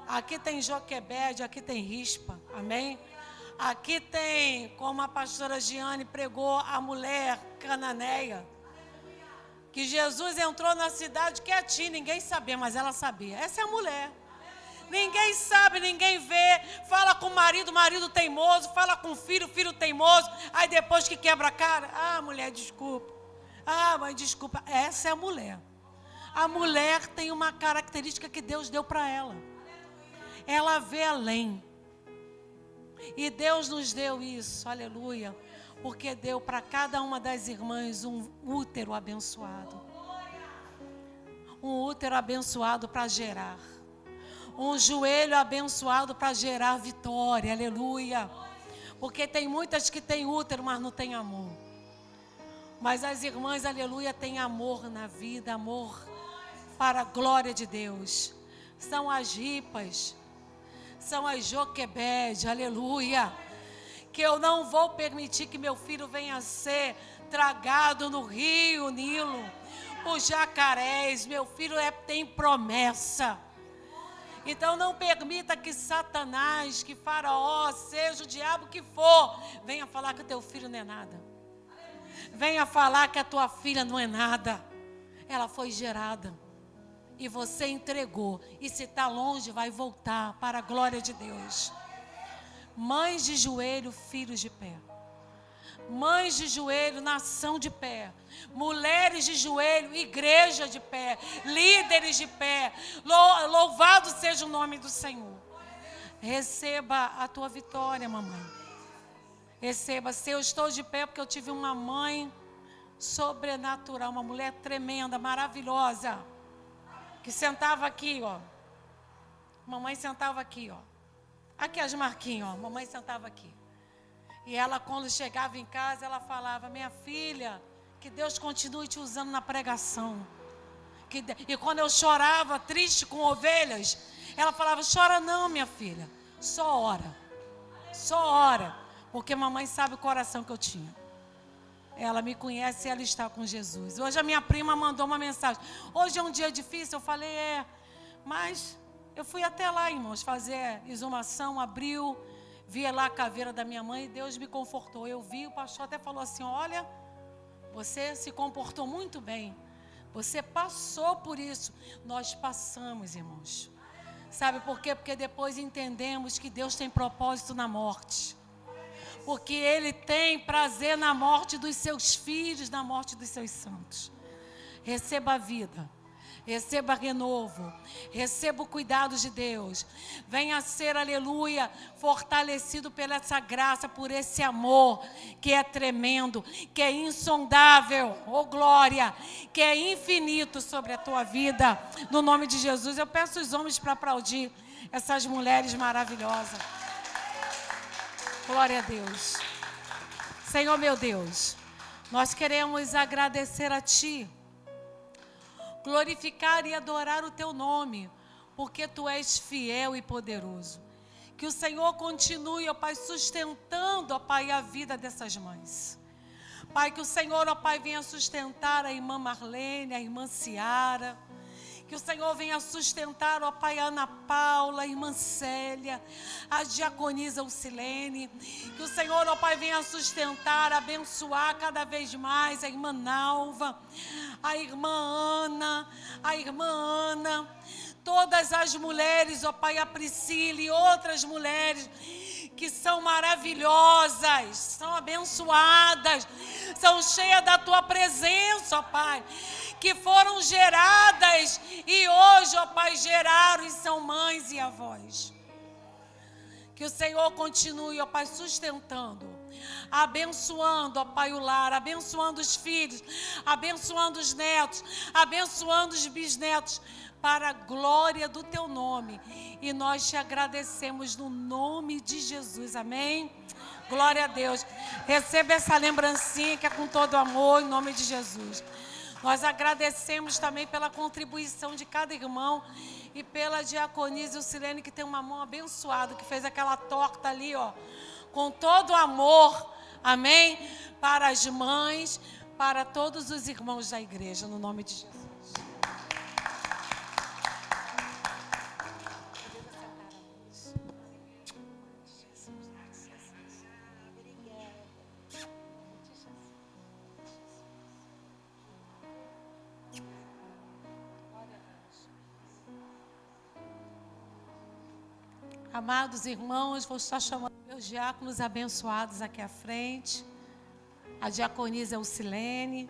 Aqui tem Joquebede, aqui tem Rispa, amém? Aqui tem, como a pastora Giane pregou, a mulher cananeia, que Jesus entrou na cidade quietinho, ninguém sabia, mas ela sabia. Essa é a mulher. Ninguém sabe, ninguém vê, fala com o marido teimoso, fala com o filho teimoso, aí depois que quebra a cara, mulher, desculpa. Mãe, desculpa. Essa é a mulher. A mulher tem uma característica que Deus deu para ela. Ela vê além. E Deus nos deu isso, aleluia, porque deu para cada uma das irmãs um útero abençoado. Um útero abençoado para gerar. Um joelho abençoado para gerar vitória, aleluia. Porque tem muitas que têm útero, mas não têm amor. Mas as irmãs, aleluia, têm amor na vida, amor para a glória de Deus. São as ripas, são as Joquebede, aleluia. Que eu não vou permitir que meu filho venha a ser tragado no rio Nilo, por jacarés. Meu filho tem promessa. Então não permita que Satanás, que Faraó, seja o diabo que for, venha falar que o teu filho não é nada. Venha falar que a tua filha não é nada. Ela foi gerada. E você entregou. E se está longe, vai voltar para a glória de Deus. Mães de joelho, filhos de pé. Mães de joelho, nação de pé. Mulheres de joelho, igreja de pé. Líderes de pé. Louvado seja o nome do Senhor. Receba a tua vitória, mamãe. Receba. Se eu estou de pé, porque eu tive uma mãe sobrenatural, uma mulher tremenda, maravilhosa, que sentava aqui, ó. Mamãe sentava aqui, ó. Aqui as marquinhas, ó. Mamãe sentava aqui. E ela, quando chegava em casa, ela falava: minha filha, que Deus continue te usando na pregação. E quando eu chorava, triste com ovelhas, ela falava: chora não, minha filha, só ora. Só ora. Porque mamãe sabe o coração que eu tinha. Ela me conhece e ela está com Jesus. Hoje a minha prima mandou uma mensagem: hoje é um dia difícil. Eu falei: mas eu fui até lá, irmãos, fazer exumação, abriu, vi lá a caveira da minha mãe e Deus me confortou. Eu vi, o pastor até falou assim: olha, você se comportou muito bem. Você passou por isso. Nós passamos, irmãos. Sabe por quê? Porque depois entendemos que Deus tem propósito na morte. Porque Ele tem prazer na morte dos seus filhos, na morte dos seus santos. Receba a vida. Receba renovo, receba o cuidado de Deus. Venha ser, aleluia, fortalecido pela essa graça, por esse amor que é tremendo, que é insondável, oh glória, que é infinito sobre a tua vida. No nome de Jesus, eu peço os homens para aplaudir essas mulheres maravilhosas. Glória a Deus. Senhor meu Deus, nós queremos agradecer a Ti, glorificar e adorar o Teu nome, porque Tu és fiel e poderoso. Que o Senhor continue, ó Pai, sustentando, ó Pai, a vida dessas mães. Pai, que o Senhor, ó Pai, venha sustentar a irmã Marlene, a irmã Ciara. Que o Senhor venha sustentar, ó Pai, a Ana Paula, a irmã Célia, a diaconisa Ucilene. Que o Senhor, ó Pai, venha sustentar, abençoar cada vez mais a irmã Nalva, a irmã Ana, todas as mulheres, ó Pai, a Priscila e outras mulheres que são maravilhosas, são abençoadas, são cheias da Tua presença, ó Pai, que foram geradas e hoje, ó Pai, geraram e são mães e avós. Que o Senhor continue, ó Pai, sustentando, abençoando, ó Pai, o lar, abençoando os filhos, abençoando os netos, abençoando os bisnetos, para a glória do Teu nome. E nós te agradecemos no nome de Jesus, amém? Glória a Deus. Receba essa lembrancinha que é com todo amor, em nome de Jesus. Nós agradecemos também pela contribuição de cada irmão e pela diaconisa Ucilene, que tem uma mão abençoada, que fez aquela torta ali, ó, com todo amor, amém? Para as mães, para todos os irmãos da igreja, no nome de Jesus. Amados irmãos, vou estar chamando meus diáconos abençoados aqui à frente. A diaconisa Elcilene,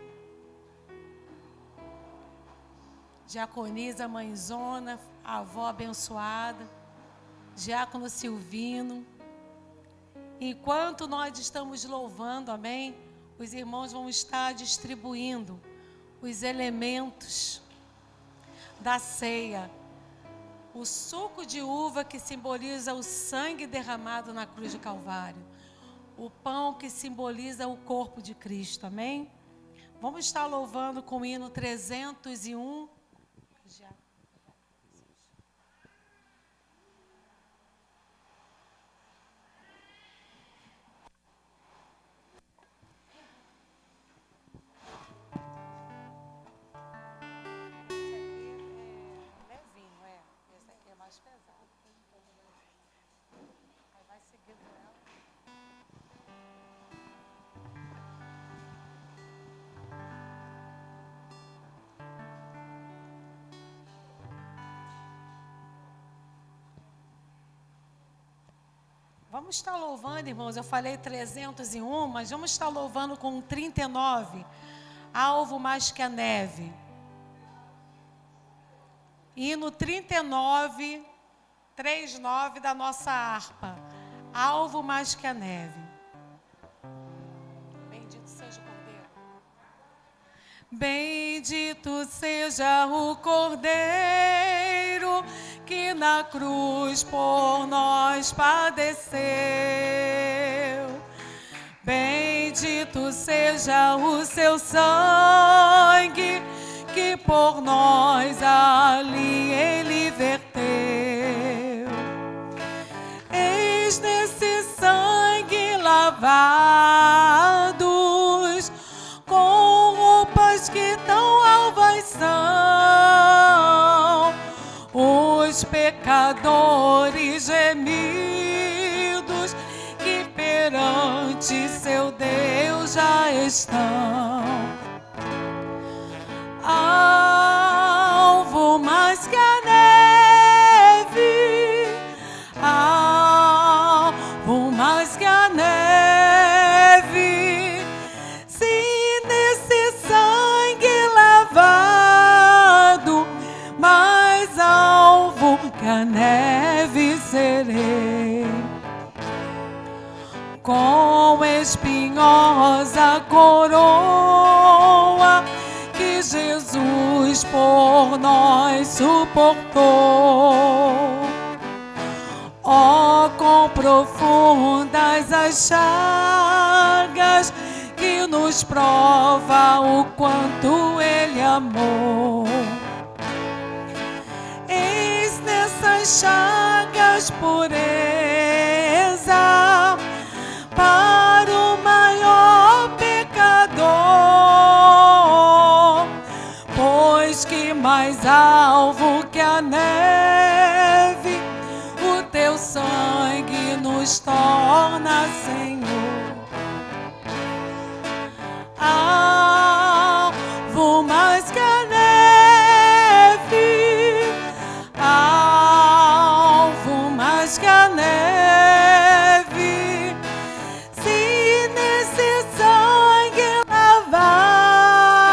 diaconisa Mãezona, a avó abençoada, diácono Silvino. Enquanto nós estamos louvando, amém, os irmãos vão estar distribuindo os elementos da ceia. O suco de uva que simboliza o sangue derramado na cruz do Calvário. O pão que simboliza o corpo de Cristo, amém? Vamos estar louvando com o hino 301. Vamos estar louvando, irmãos, eu falei 301, mas vamos estar louvando com 39, alvo mais que a neve. Hino 39, 39 da nossa harpa, alvo mais que a neve. Bendito seja o Cordeiro. Bendito seja o Cordeiro que na cruz por nós padeceu. Bendito seja o seu sangue que por nós ali ele verteu. Eis nesse sangue lavados, com roupas que tão alvas são, os pecadores gemidos que perante seu Deus já estão. Alvo mais que a neve, alvo mais que a neve, se nesse sangue lavado, mais alvo que a neve serei. Com espinhosa coroa que Jesus por nós suportou. Oh, com profundas as chagas que nos prova o quanto Ele amou. Eis nessas chagas pureza para o maior pecador, pois que mais alvo que a neve, o teu sangue nos torna, Senhor. Alvo mais que a neve, alvo mais que a neve, se nesse sangue lavado,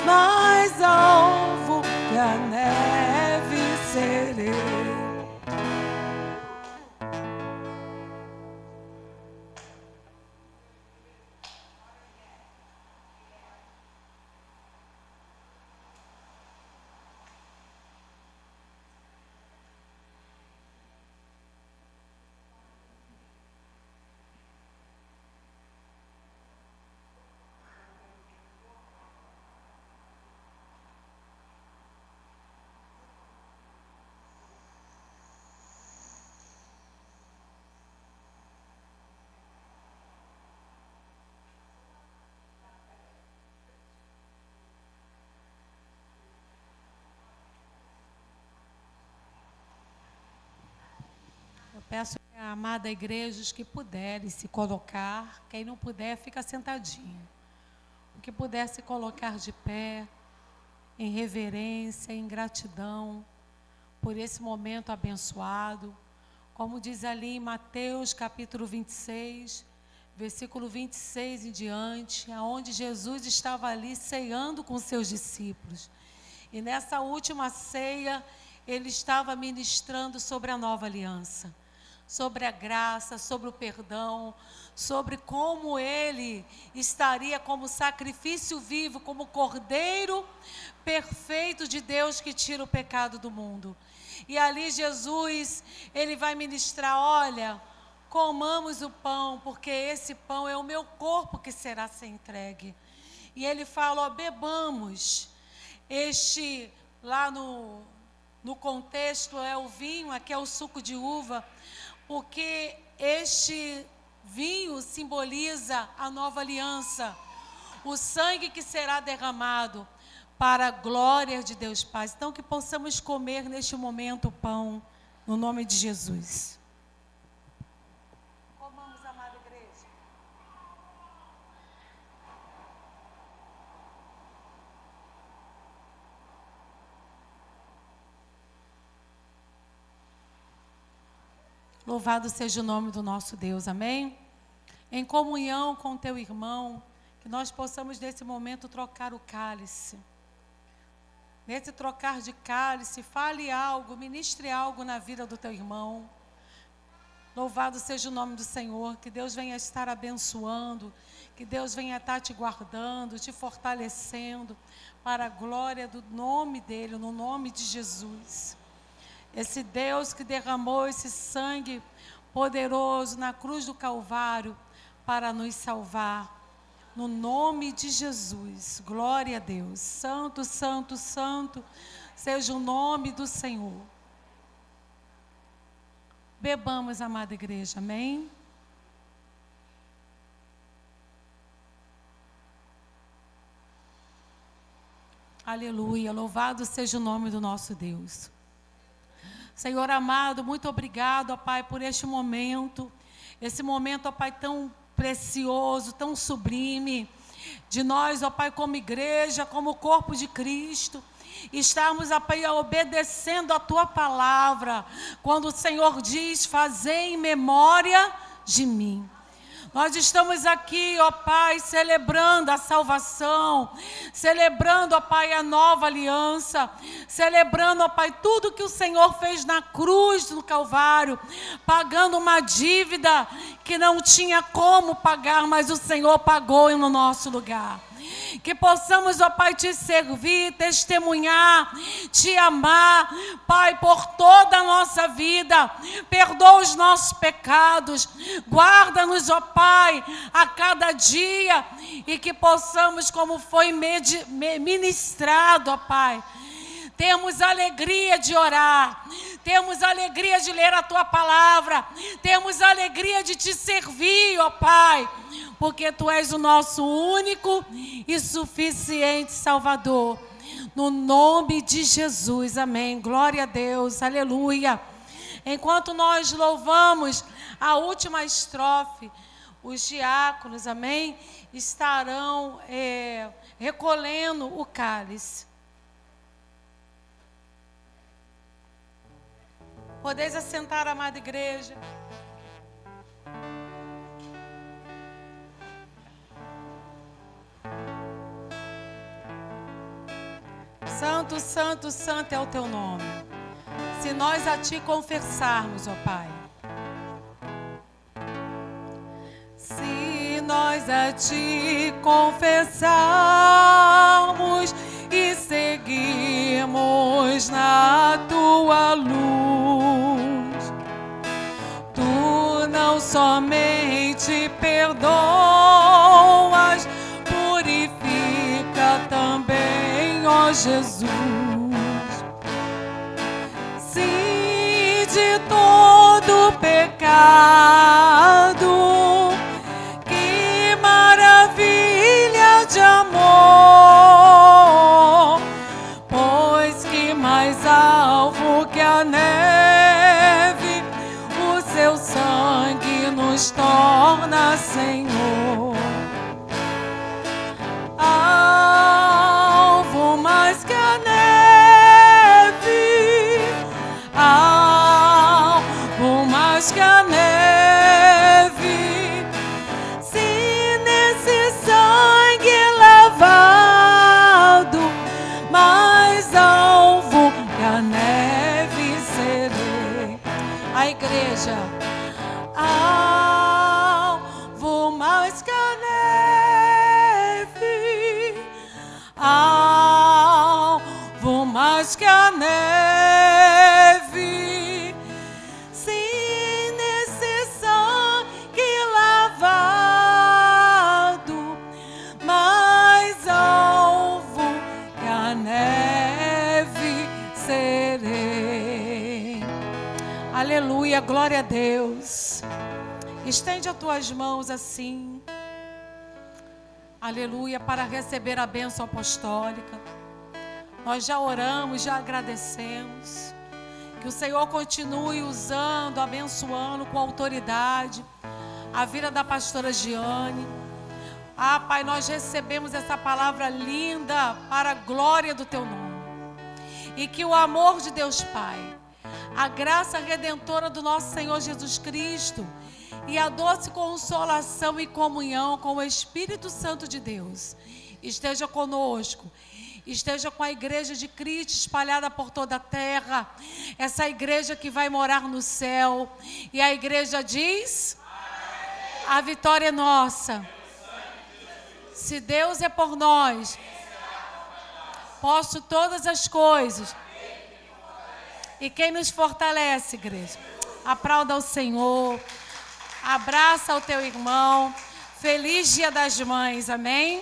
mais alvo que a neve serei. Peço à amada igreja, os que puderem se colocar, quem não puder, fica sentadinho. O que puder se colocar de pé, em reverência, em gratidão, por esse momento abençoado, Como diz ali em Mateus capítulo 26, versículo 26 em diante, aonde Jesus estava ali ceando com seus discípulos. E nessa última ceia, ele estava ministrando sobre a nova aliança, sobre a graça, sobre o perdão, sobre como ele estaria como sacrifício vivo, como cordeiro perfeito de Deus que tira o pecado do mundo. E ali Jesus, ele vai ministrar, olha, comamos o pão, porque esse pão é o meu corpo que será ser entregue. E ele fala, ó, bebamos. Este, lá no contexto, é o vinho, aqui é o suco de uva, porque este vinho simboliza a nova aliança, o sangue que será derramado para a glória de Deus Pai. Então, que possamos comer neste momento o pão, no nome de Jesus. Comamos, amada igreja. Louvado seja o nome do nosso Deus, amém? Em comunhão com teu irmão, que nós possamos nesse momento trocar o cálice. Nesse trocar de cálice, fale algo, ministre algo na vida do teu irmão. Louvado seja o nome do Senhor, que Deus venha estar abençoando, que Deus venha estar te guardando, te fortalecendo, para a glória do nome dEle, no nome de Jesus. Esse Deus que derramou esse sangue poderoso na cruz do Calvário para nos salvar. No nome de Jesus, glória a Deus. Santo, santo, santo, seja o nome do Senhor. Bebamos, amada igreja, amém? Aleluia, louvado seja o nome do nosso Deus. Senhor amado, muito obrigado, ó Pai, por este momento. Esse momento, ó Pai, tão precioso, tão sublime, de nós, ó Pai, como igreja, como corpo de Cristo, estarmos, ó Pai, obedecendo a Tua palavra, quando o Senhor diz, fazei em memória de mim. Nós estamos aqui, ó Pai, celebrando a salvação, celebrando, ó Pai, a nova aliança, celebrando, ó Pai, tudo que o Senhor fez na cruz do Calvário, pagando uma dívida que não tinha como pagar, mas o Senhor pagou no nosso lugar. Que possamos, ó Pai, te servir, testemunhar, te amar, Pai, por toda a nossa vida. Perdoa os nossos pecados, guarda-nos, ó Pai, a cada dia, e que possamos, como foi ministrado, ó Pai, temos alegria de orar, temos alegria de ler a Tua palavra, temos alegria de te servir, ó Pai, porque Tu és o nosso único e suficiente Salvador. No nome de Jesus, amém. Glória a Deus, aleluia. Enquanto nós louvamos a última estrofe, os diáconos, amém, estarão recolhendo o cálice. Podeis assentar, amada igreja. Santo, santo, santo é o Teu nome. Se nós a Ti confessarmos, ó Pai. Se nós a Ti confessarmos e seguirmos na Tua luz, Tu não somente perdoas, purifica também, ó Jesus. Se de todo pecado, que maravilha de amor, pois que mais alvo que a neve, o Seu sangue nos torna, Senhor. Alvo mais que a neve, alvo mais igreja. Alvo mais que a neve, alvo mais que a neve, sem nesse sangue lavado, mais alvo que a neve serei. Aleluia, glória a Deus. Estende as tuas mãos assim. Aleluia, para receber a bênção apostólica. Nós já oramos, já agradecemos. Que o Senhor continue usando, abençoando com autoridade a vida da pastora Giane. Pai, nós recebemos essa palavra linda para a glória do Teu nome. E que o amor de Deus Pai, a graça redentora do nosso Senhor Jesus Cristo e a doce consolação e comunhão com o Espírito Santo de Deus esteja conosco, esteja com a igreja de Cristo espalhada por toda a terra, essa igreja que vai morar no céu. E a igreja diz: a vitória é nossa. Se Deus é por nós, posso todas as coisas. E quem nos fortalece, igreja? Aplauda ao Senhor. Abraça o teu irmão. Feliz Dia das Mães, amém?